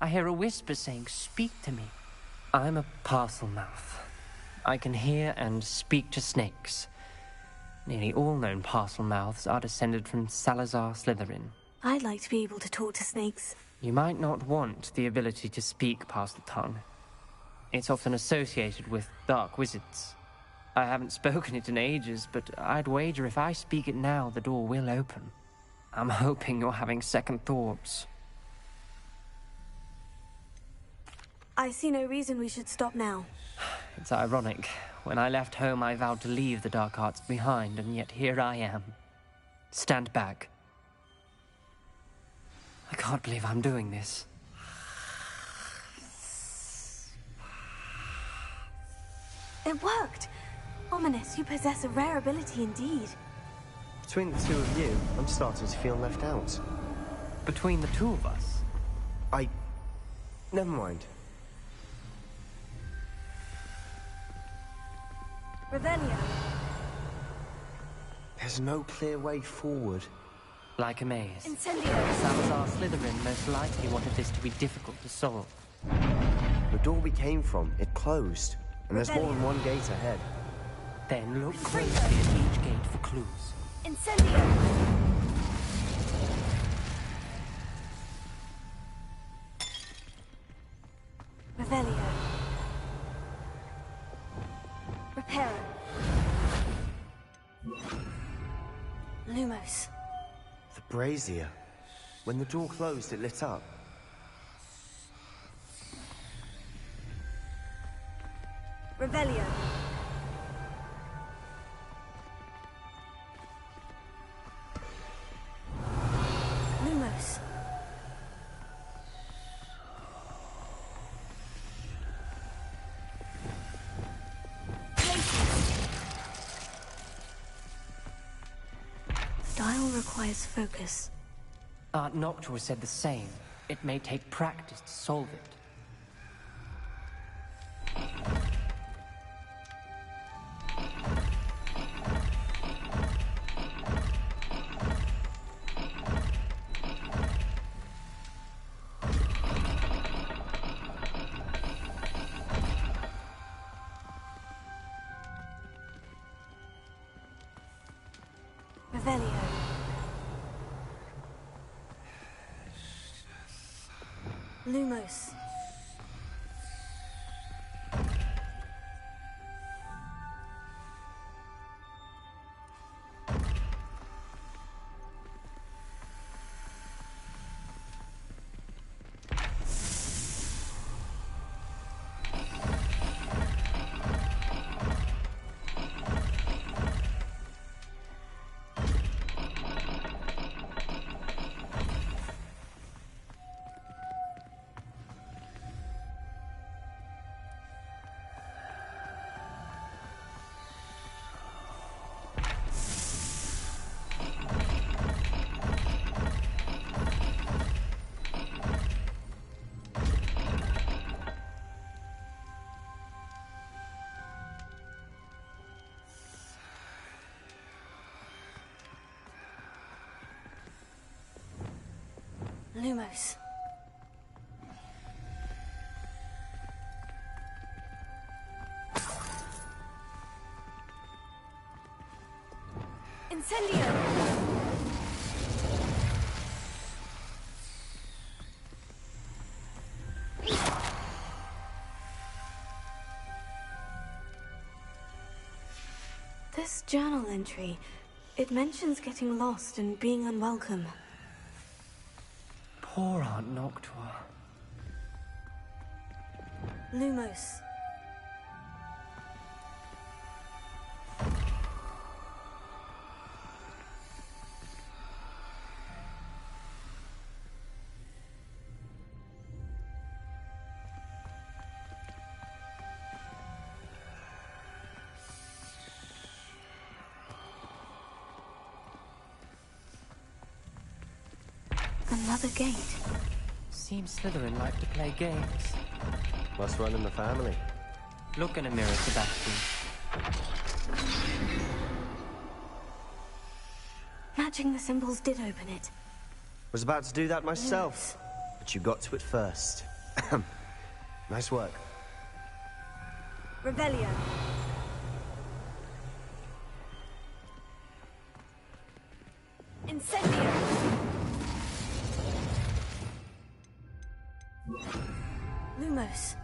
I hear a whisper saying, "Speak to me." I'm a parcel mouth. I can hear and speak to snakes. Nearly all known parcel mouths are descended from Salazar Slytherin. I'd like to be able to talk to snakes. You might not want the ability to speak past the tongue. It's often associated with dark wizards. I haven't spoken it in ages, but I'd wager if I speak it now, the door will open. I'm hoping you're having second thoughts. I see no reason we should stop now. It's ironic. When I left home, I vowed to leave the dark arts behind, and yet here I am. Stand back. I can't believe I'm doing this. It worked! Ominous, you possess a rare ability indeed. Between the two of you, I'm starting to feel left out. Between the two of us? Never mind. Revelio. There's no clear way forward. Like a maze. Incendio. Salazar Slytherin most likely wanted this to be difficult to solve. The door we came from, it closed. And there's more than one gate ahead. Then look closely at each gate for clues. Incendio. Revelio. Reparo. Lumos. The brazier. When the door closed, it lit up. Revelio. Lumos. Dial requires focus. Aunt Noctua said the same. It may take practice to solve it. Revelio. Lumos. Lumos. Incendio! This journal entry, it mentions getting lost and being unwelcome. Poor Aunt Noctua. Lumos. Another gate. Seems Slytherin like to play games. Must run in the family. Look in a mirror, Sebastian. Matching the symbols did open it. Was about to do that myself, but you got to it first. Nice work. Revelio. Incendio. Lumos.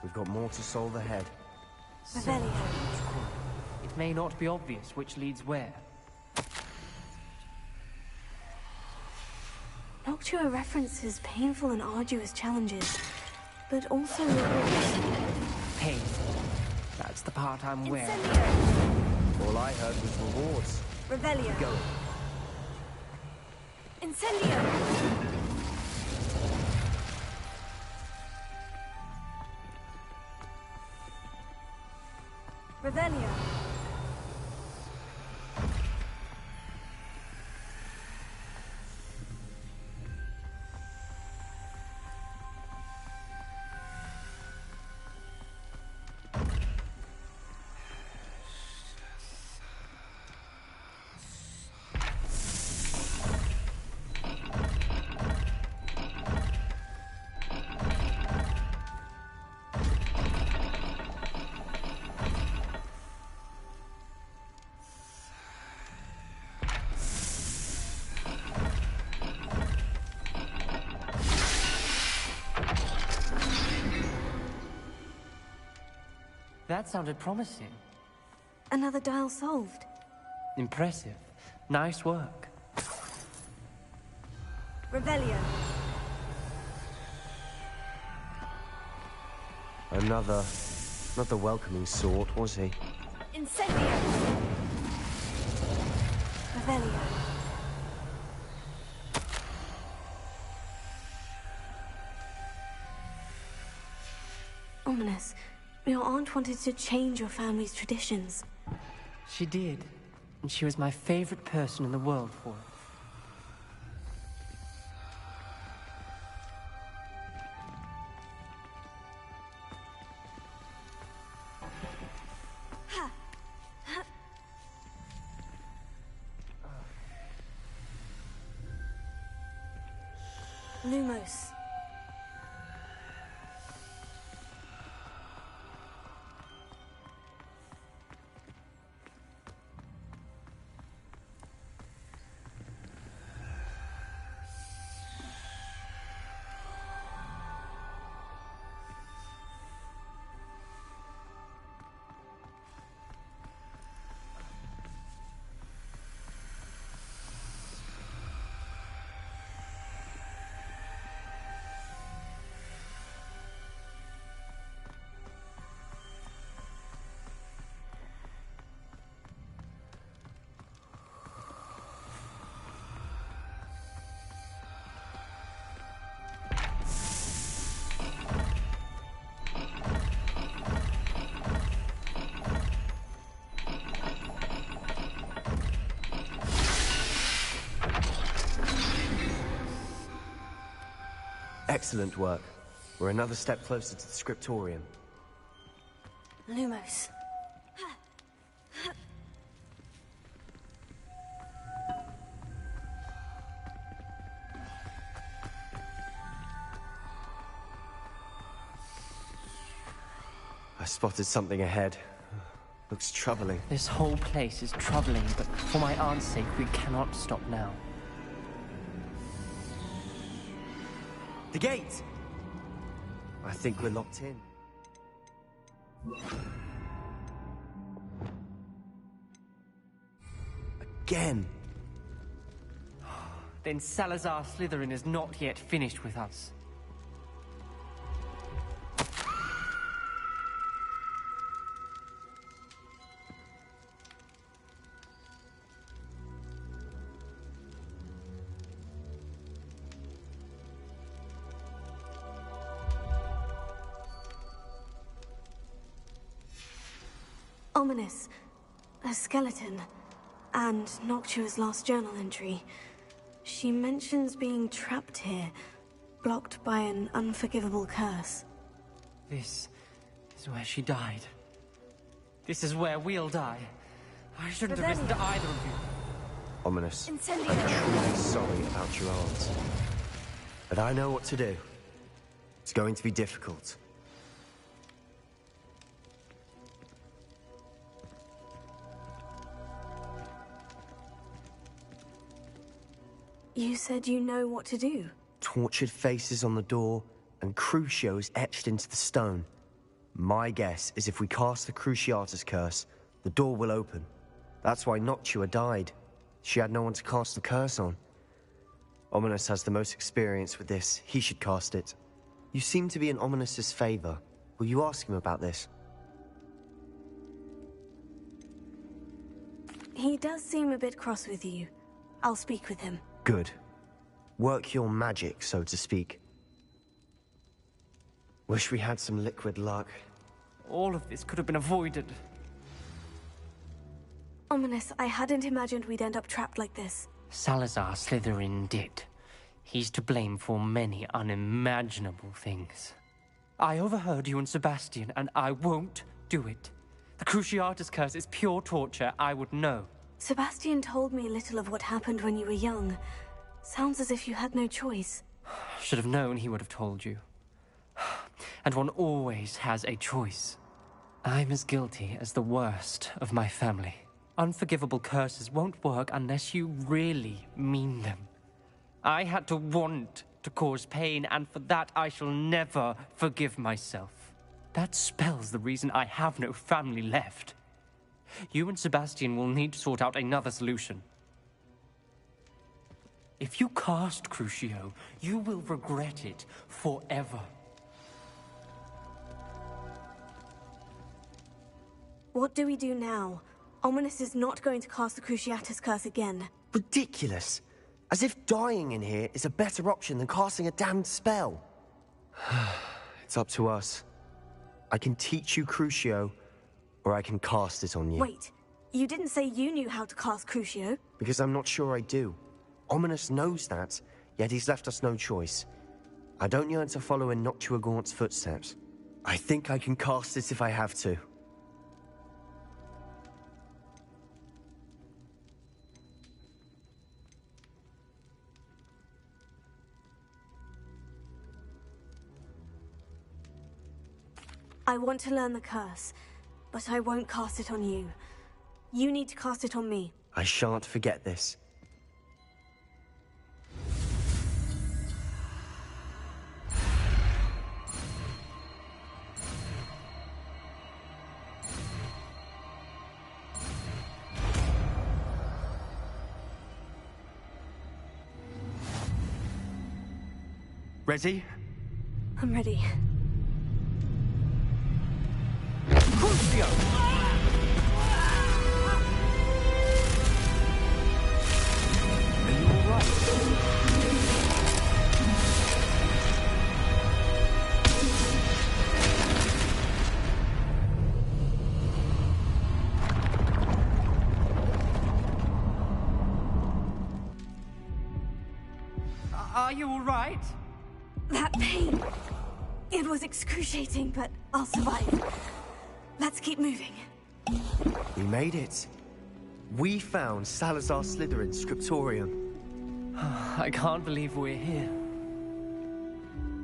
We've got more to solve ahead. Revelio. It may not be obvious which leads where. Noctua references painful and arduous challenges, but also rewards. Painful. That's the part I'm wearing. Incendio. All I heard was rewards. Revelio. Go. Incendio. Revelio. That sounded promising. Another dial solved. Impressive. Nice work. Revelio. Another... not the welcoming sort, was he? Incendio. Revelio. Ominous. Your aunt wanted to change your family's traditions. She did. And she was my favorite person in the world for it. Lumos. Excellent work. We're another step closer to the scriptorium. Lumos. I spotted something ahead. Looks troubling. This whole place is troubling, but for my aunt's sake, we cannot stop now. The gate! I think we're locked in. Again! Then Salazar Slytherin is not yet finished with us. Ominous. A skeleton. And Noctua's last journal entry. She mentions being trapped here, blocked by an unforgivable curse. This is where she died. This is where we'll die. I shouldn't have listened to either of you. Ominous. Incendio. I'm truly sorry about your aunt. But I know what to do. It's going to be difficult. You said you know what to do. Tortured faces on the door, and Crucios etched into the stone. My guess is if we cast the Cruciatus curse, the door will open. That's why Noctua died. She had no one to cast the curse on. Ominous has the most experience with this. He should cast it. You seem to be in Ominous's favor. Will you ask him about this? He does seem a bit cross with you. I'll speak with him. Good. Work your magic, so to speak. Wish we had some liquid luck. All of this could have been avoided. Ominous, I hadn't imagined we'd end up trapped like this. Salazar Slytherin did. He's to blame for many unimaginable things. I overheard you and Sebastian, and I won't do it. The Cruciatus curse is pure torture. I would know. Sebastian told me little of what happened when you were young. Sounds as if you had no choice. Should have known he would have told you. And one always has a choice. I'm as guilty as the worst of my family. Unforgivable curses won't work unless you really mean them. I had to want to cause pain, and for that I shall never forgive myself. That spells the reason I have no family left. You and Sebastian will need to sort out another solution. If you cast Crucio, you will regret it forever. What do we do now? Ominous is not going to cast the Cruciatus curse again. Ridiculous. As if dying in here is a better option than casting a damned spell. It's up to us. I can teach you Crucio, or I can cast it on you. Wait, you didn't say you knew how to cast Crucio? Because I'm not sure I do. Ominous knows that, yet he's left us no choice. I don't yearn to follow in Noctua Gaunt's footsteps. I think I can cast it if I have to. I want to learn the curse, but I won't cast it on you. You need to cast it on me. I shan't forget this. Ready? I'm ready. Crucio! Are you all right? Are you all right? That pain. It was excruciating, but I'll survive. Let's keep moving. We made it. We found Salazar Slytherin's scriptorium. I can't believe we're here.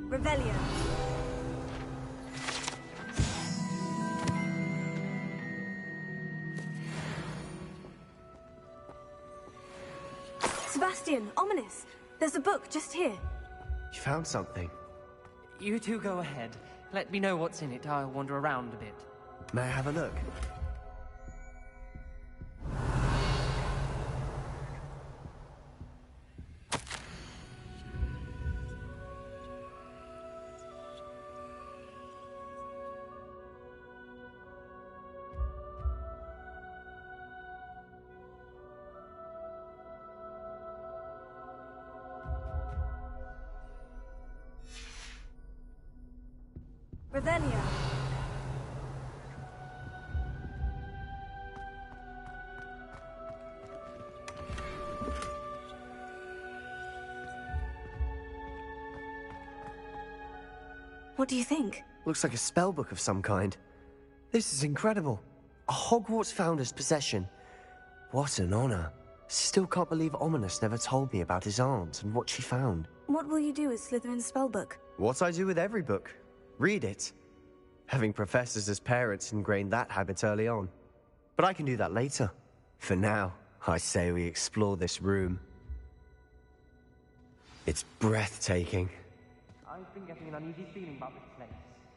Revelio. Sebastian, Ominous. There's a book just here. You found something. You two go ahead. Let me know what's in it. I'll wander around a bit. May I have a look? Revelio. What do you think? Looks like a spellbook of some kind. This is incredible. A Hogwarts founder's possession. What an honor. Still can't believe Ominous never told me about his aunt and what she found. What will you do with Slytherin's spellbook? What I do with every book. Read it. Having professors as parents ingrained that habit early on. But I can do that later. For now, I say we explore this room. It's breathtaking. I've been getting an uneasy feeling about this place.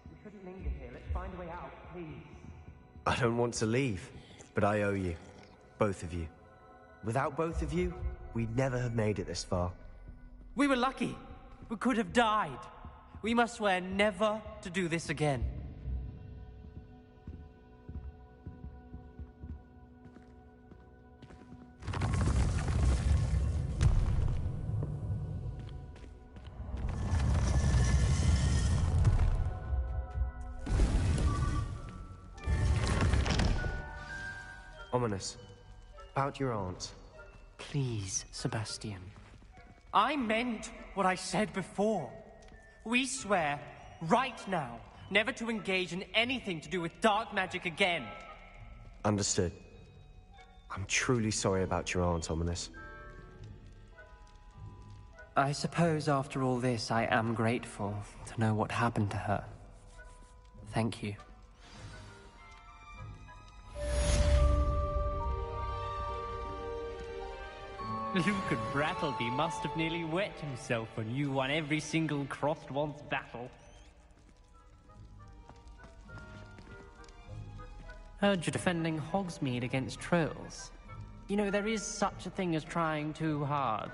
We shouldn't linger here. Let's find a way out, please. I don't want to leave, but I owe you. Both of you. Without both of you, we'd never have made it this far. We were lucky. We could have died. We must swear never to do this again. Ominous. About your aunt. Please, Sebastian. I meant what I said before. We swear, right now, never to engage in anything to do with dark magic again. Understood. I'm truly sorry about your aunt, Ominous. I suppose after all this, I am grateful to know what happened to her. Thank you. Luke and Brattleby must have nearly wet himself when you won every single crossed one's battle. Heard you're defending Hogsmeade against trolls. You know, there is such a thing as trying too hard.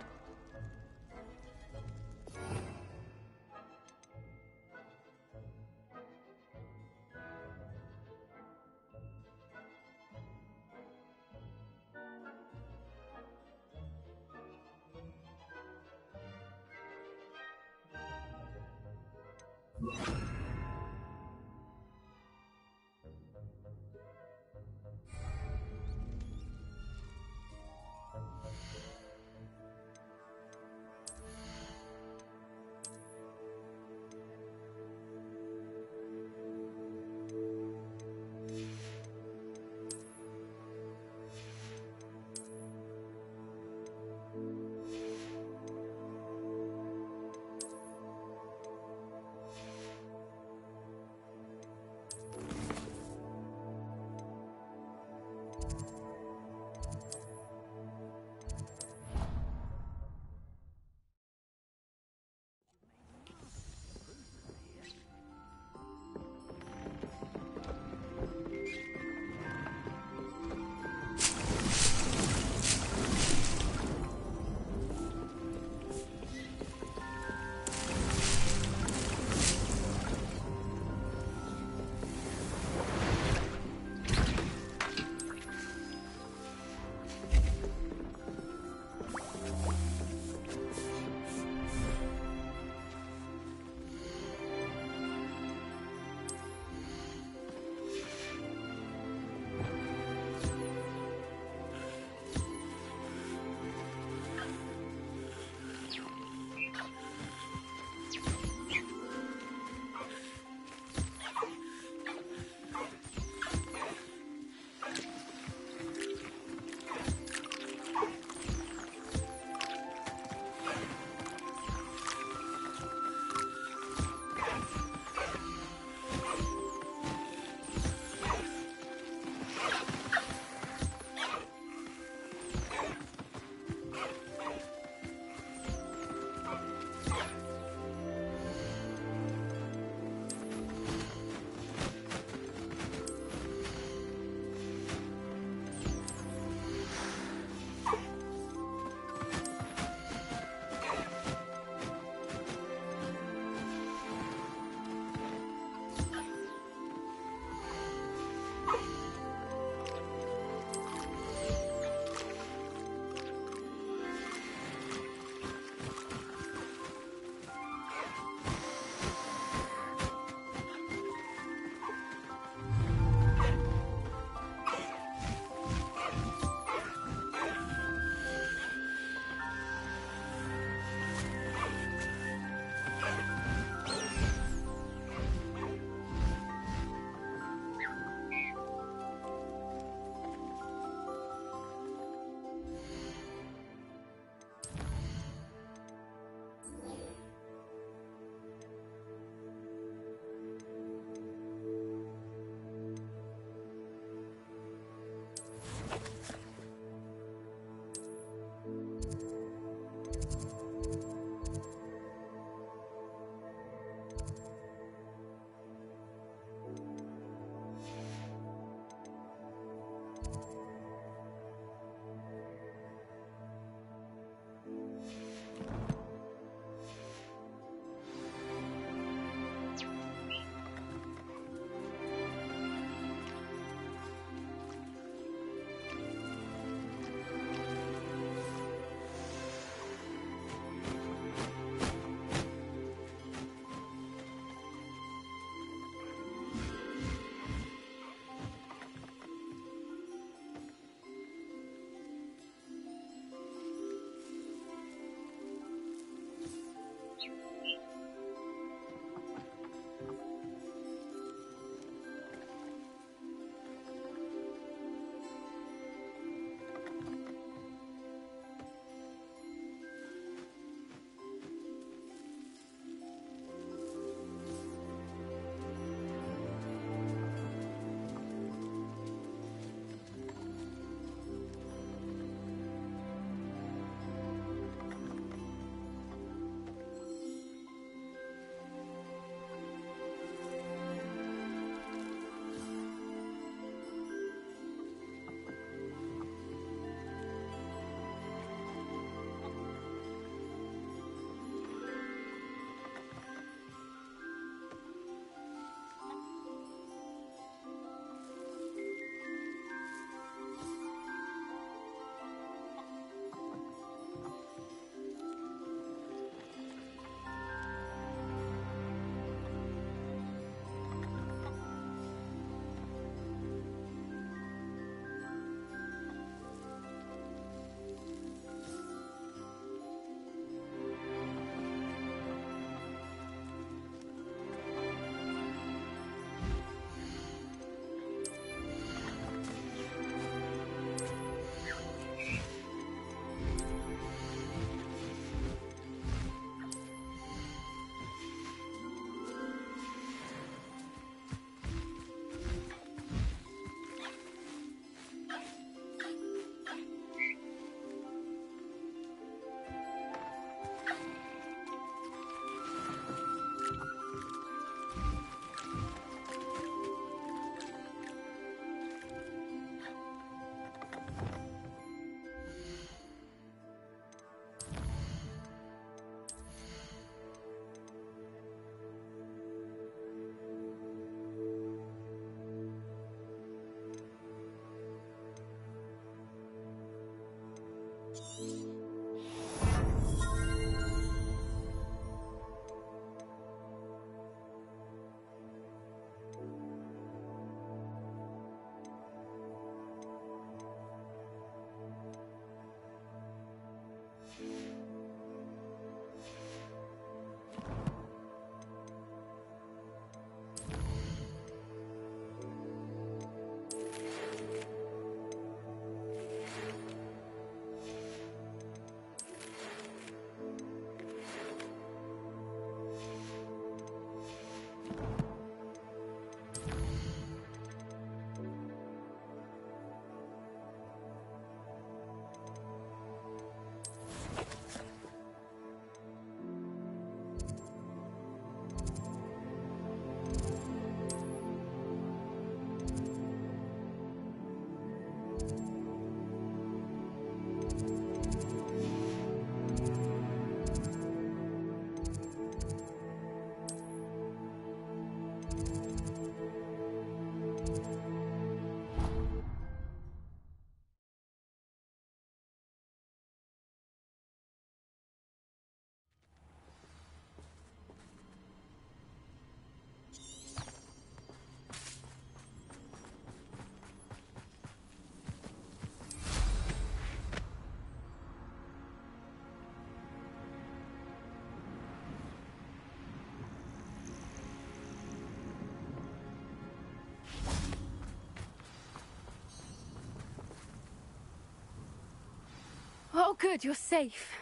Oh, good, you're safe.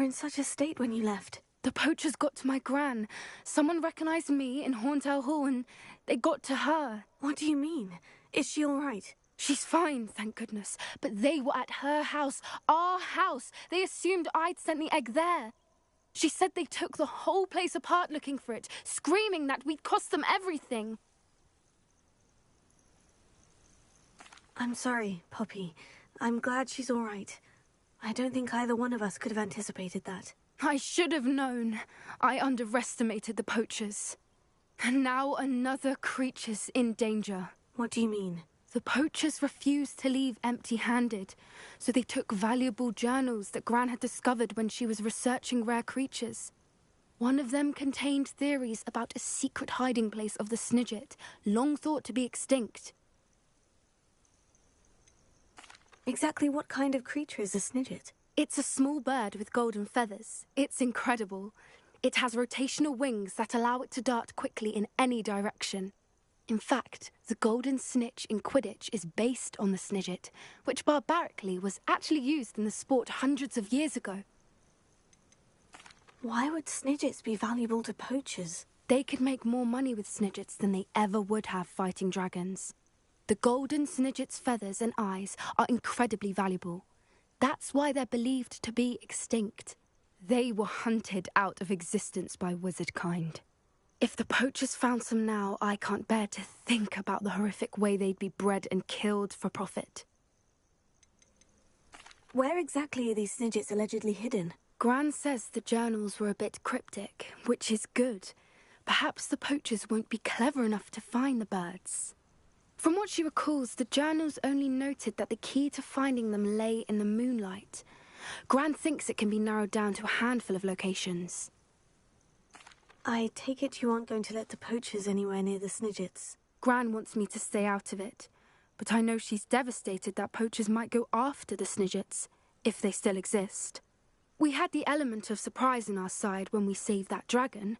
in such a state when you left. The poachers got to my gran. Someone recognized me in Horntail Hall and they got to her. What do you mean? Is she all right? She's fine, thank goodness. But they were at her house, our house. They assumed I'd sent the egg there. She said they took the whole place apart looking for it, screaming that we'd cost them everything. I'm sorry, Poppy. I'm glad she's all right. I don't think either one of us could have anticipated that. I should have known. I underestimated the poachers. And now another creature's in danger. What do you mean? The poachers refused to leave empty-handed, so they took valuable journals that Gran had discovered when she was researching rare creatures. One of them contained theories about a secret hiding place of the Snidget, long thought to be extinct. Exactly what kind of creature is a Snidget? It's a small bird with golden feathers. It's incredible. It has rotational wings that allow it to dart quickly in any direction. In fact, the golden snitch in Quidditch is based on the Snidget, which barbarically was actually used in the sport hundreds of years ago. Why would Snidgets be valuable to poachers? They could make more money with Snidgets than they ever would have fighting dragons. The golden Snidget's feathers and eyes are incredibly valuable. That's why they're believed to be extinct. They were hunted out of existence by wizard kind. If the poachers found some now, I can't bear to think about the horrific way they'd be bred and killed for profit. Where exactly are these Snidgets allegedly hidden? Gran says the journals were a bit cryptic, which is good. Perhaps the poachers won't be clever enough to find the birds. From what she recalls, the journals only noted that the key to finding them lay in the moonlight. Gran thinks it can be narrowed down to a handful of locations. I take it you aren't going to let the poachers anywhere near the Snidgets. Gran wants me to stay out of it, but I know she's devastated that poachers might go after the Snidgets, if they still exist. We had the element of surprise on our side when we saved that dragon,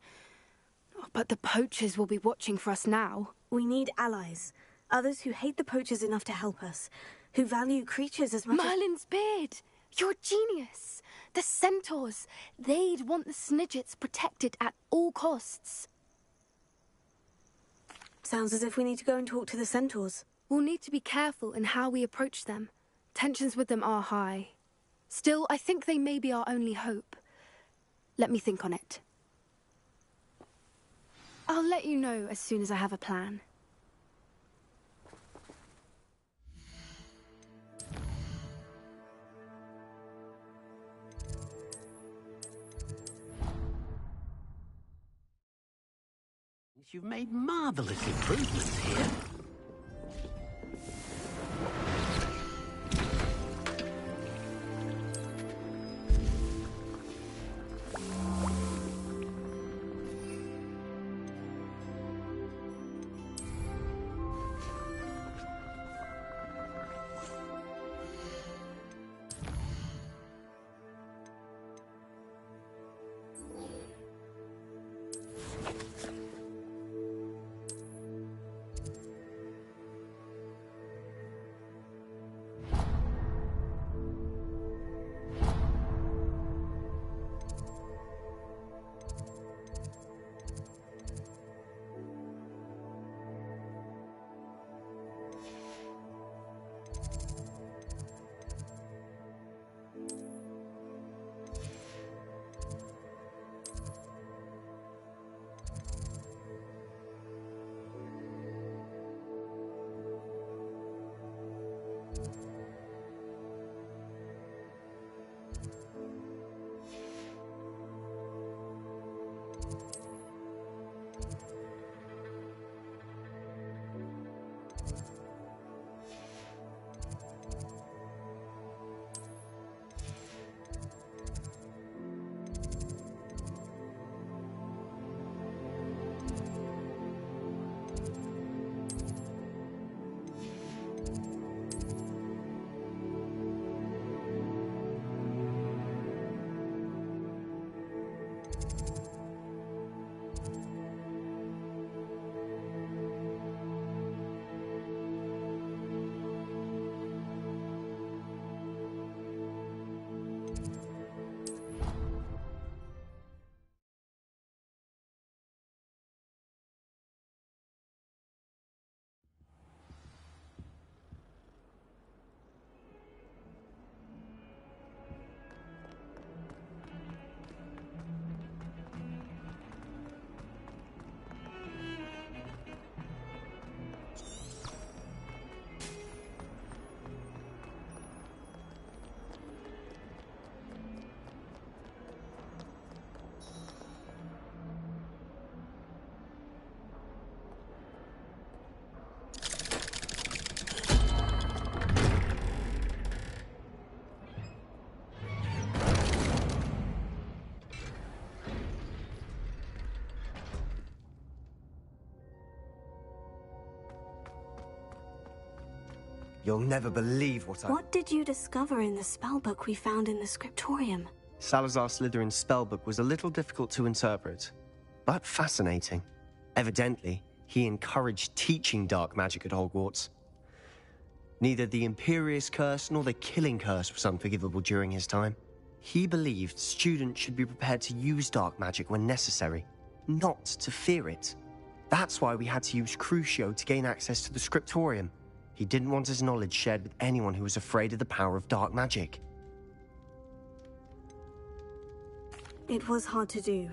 but the poachers will be watching for us now. We need allies. Others who hate the poachers enough to help us, who value creatures as much Merlin's beard! You're a genius! The centaurs! They'd want the Snidgets protected at all costs. Sounds as if we need to go and talk to the centaurs. We'll need to be careful in how we approach them. Tensions with them are high. Still, I think they may be our only hope. Let me think on it. I'll let you know as soon as I have a plan. You've made marvelous improvements here. You'll never believe what I... What did you discover in the spellbook we found in the scriptorium? Salazar Slytherin's spellbook was a little difficult to interpret, but fascinating. Evidently, he encouraged teaching dark magic at Hogwarts. Neither the Imperious Curse nor the Killing Curse was unforgivable during his time. He believed students should be prepared to use dark magic when necessary, not to fear it. That's why we had to use Crucio to gain access to the scriptorium. He didn't want his knowledge shared with anyone who was afraid of the power of dark magic. It was hard to do,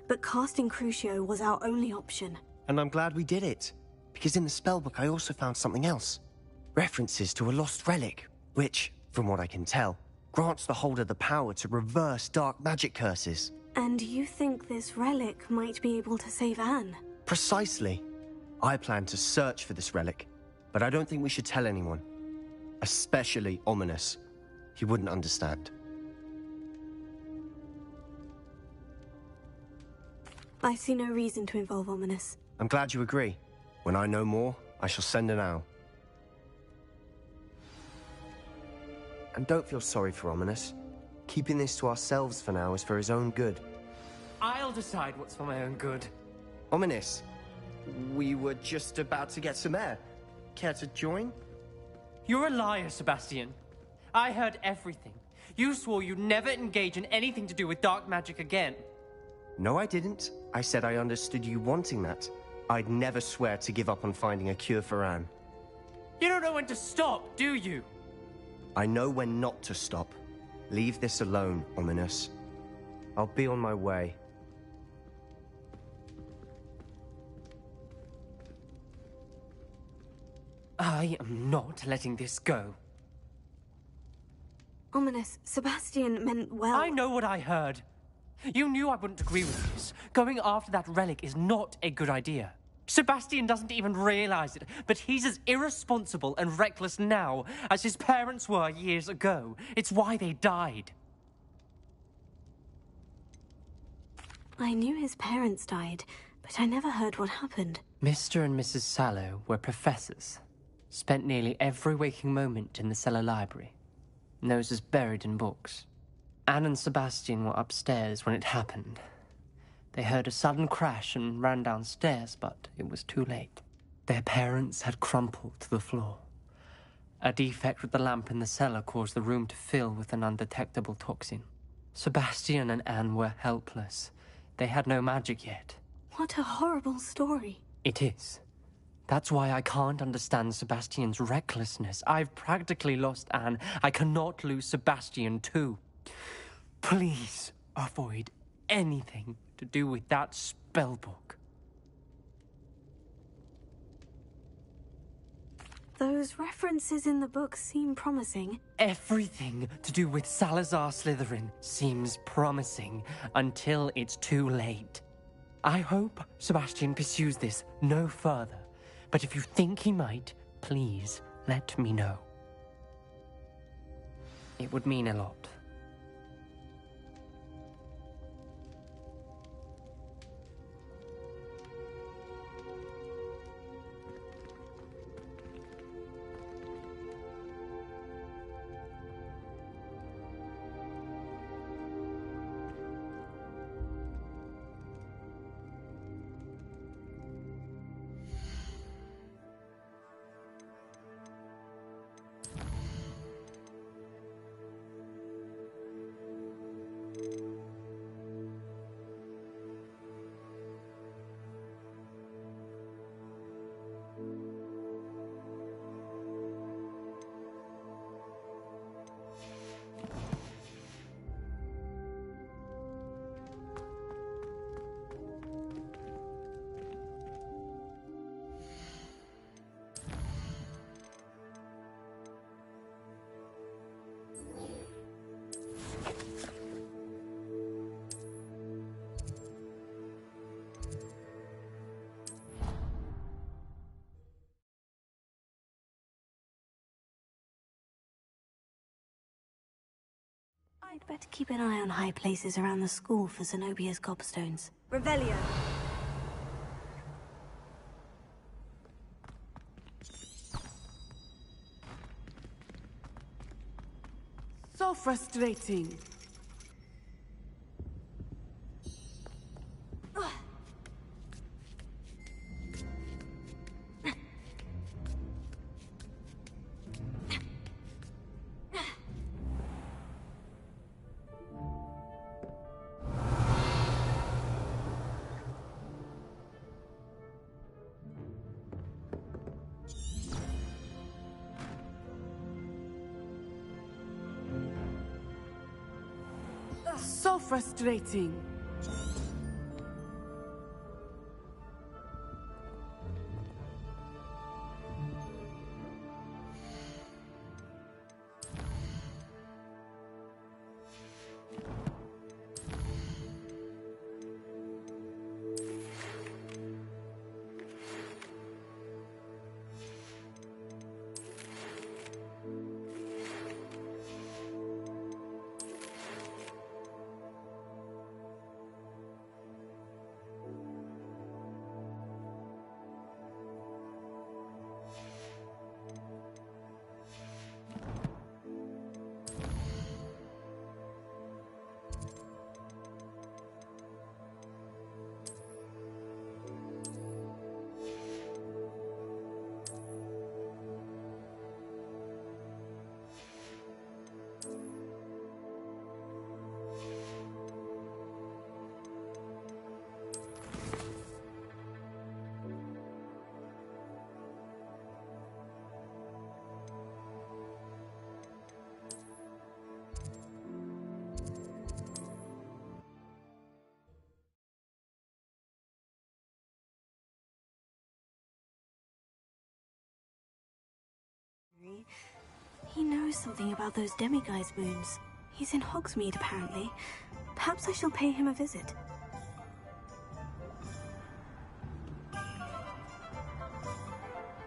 but casting Crucio was our only option. And I'm glad we did it, because in the spellbook I also found something else. References to a lost relic, which, from what I can tell, grants the holder the power to reverse dark magic curses. And you think this relic might be able to save Anne? Precisely. I plan to search for this relic, but I don't think we should tell anyone. Especially Ominous. He wouldn't understand. I see no reason to involve Ominous. I'm glad you agree. When I know more, I shall send an owl. And don't feel sorry for Ominous. Keeping this to ourselves for now is for his own good. I'll decide what's for my own good. Ominous, we were just about to get some air. Care to join? You're a liar, Sebastian. I heard everything. You swore you'd never engage in anything to do with dark magic again. No, I didn't. I said I understood you wanting that. I'd never swear to give up on finding a cure for Anne. You don't know when to stop, do you? I know when not to stop. Leave this alone, Ominous. I'll be on my way. I am not letting this go. Ominous, Sebastian meant well. I know what I heard. You knew I wouldn't agree with this. Going after that relic is not a good idea. Sebastian doesn't even realize it, but he's as irresponsible and reckless now as his parents were years ago. It's why they died. I knew his parents died, but I never heard what happened. Mr. and Mrs. Sallow were professors. Spent nearly every waking moment in the cellar library. Noses buried in books. Anne and Sebastian were upstairs when it happened. They heard a sudden crash and ran downstairs, but it was too late. Their parents had crumpled to the floor. A defect with the lamp in the cellar caused the room to fill with an undetectable toxin. Sebastian and Anne were helpless. They had no magic yet. What a horrible story. It is. That's why I can't understand Sebastian's recklessness. I've practically lost Anne. I cannot lose Sebastian too. Please avoid anything to do with that spellbook. Those references in the book seem promising. Everything to do with Salazar Slytherin seems promising until it's too late. I hope Sebastian pursues this no further, but if you think he might, please let me know. It would mean a lot. I'd better keep an eye on high places around the school for Zenobia's gobstones. Revelio! So frustrating. So frustrating. He knows something about those demiguise moons. He's in Hogsmeade, apparently. Perhaps I shall pay him a visit.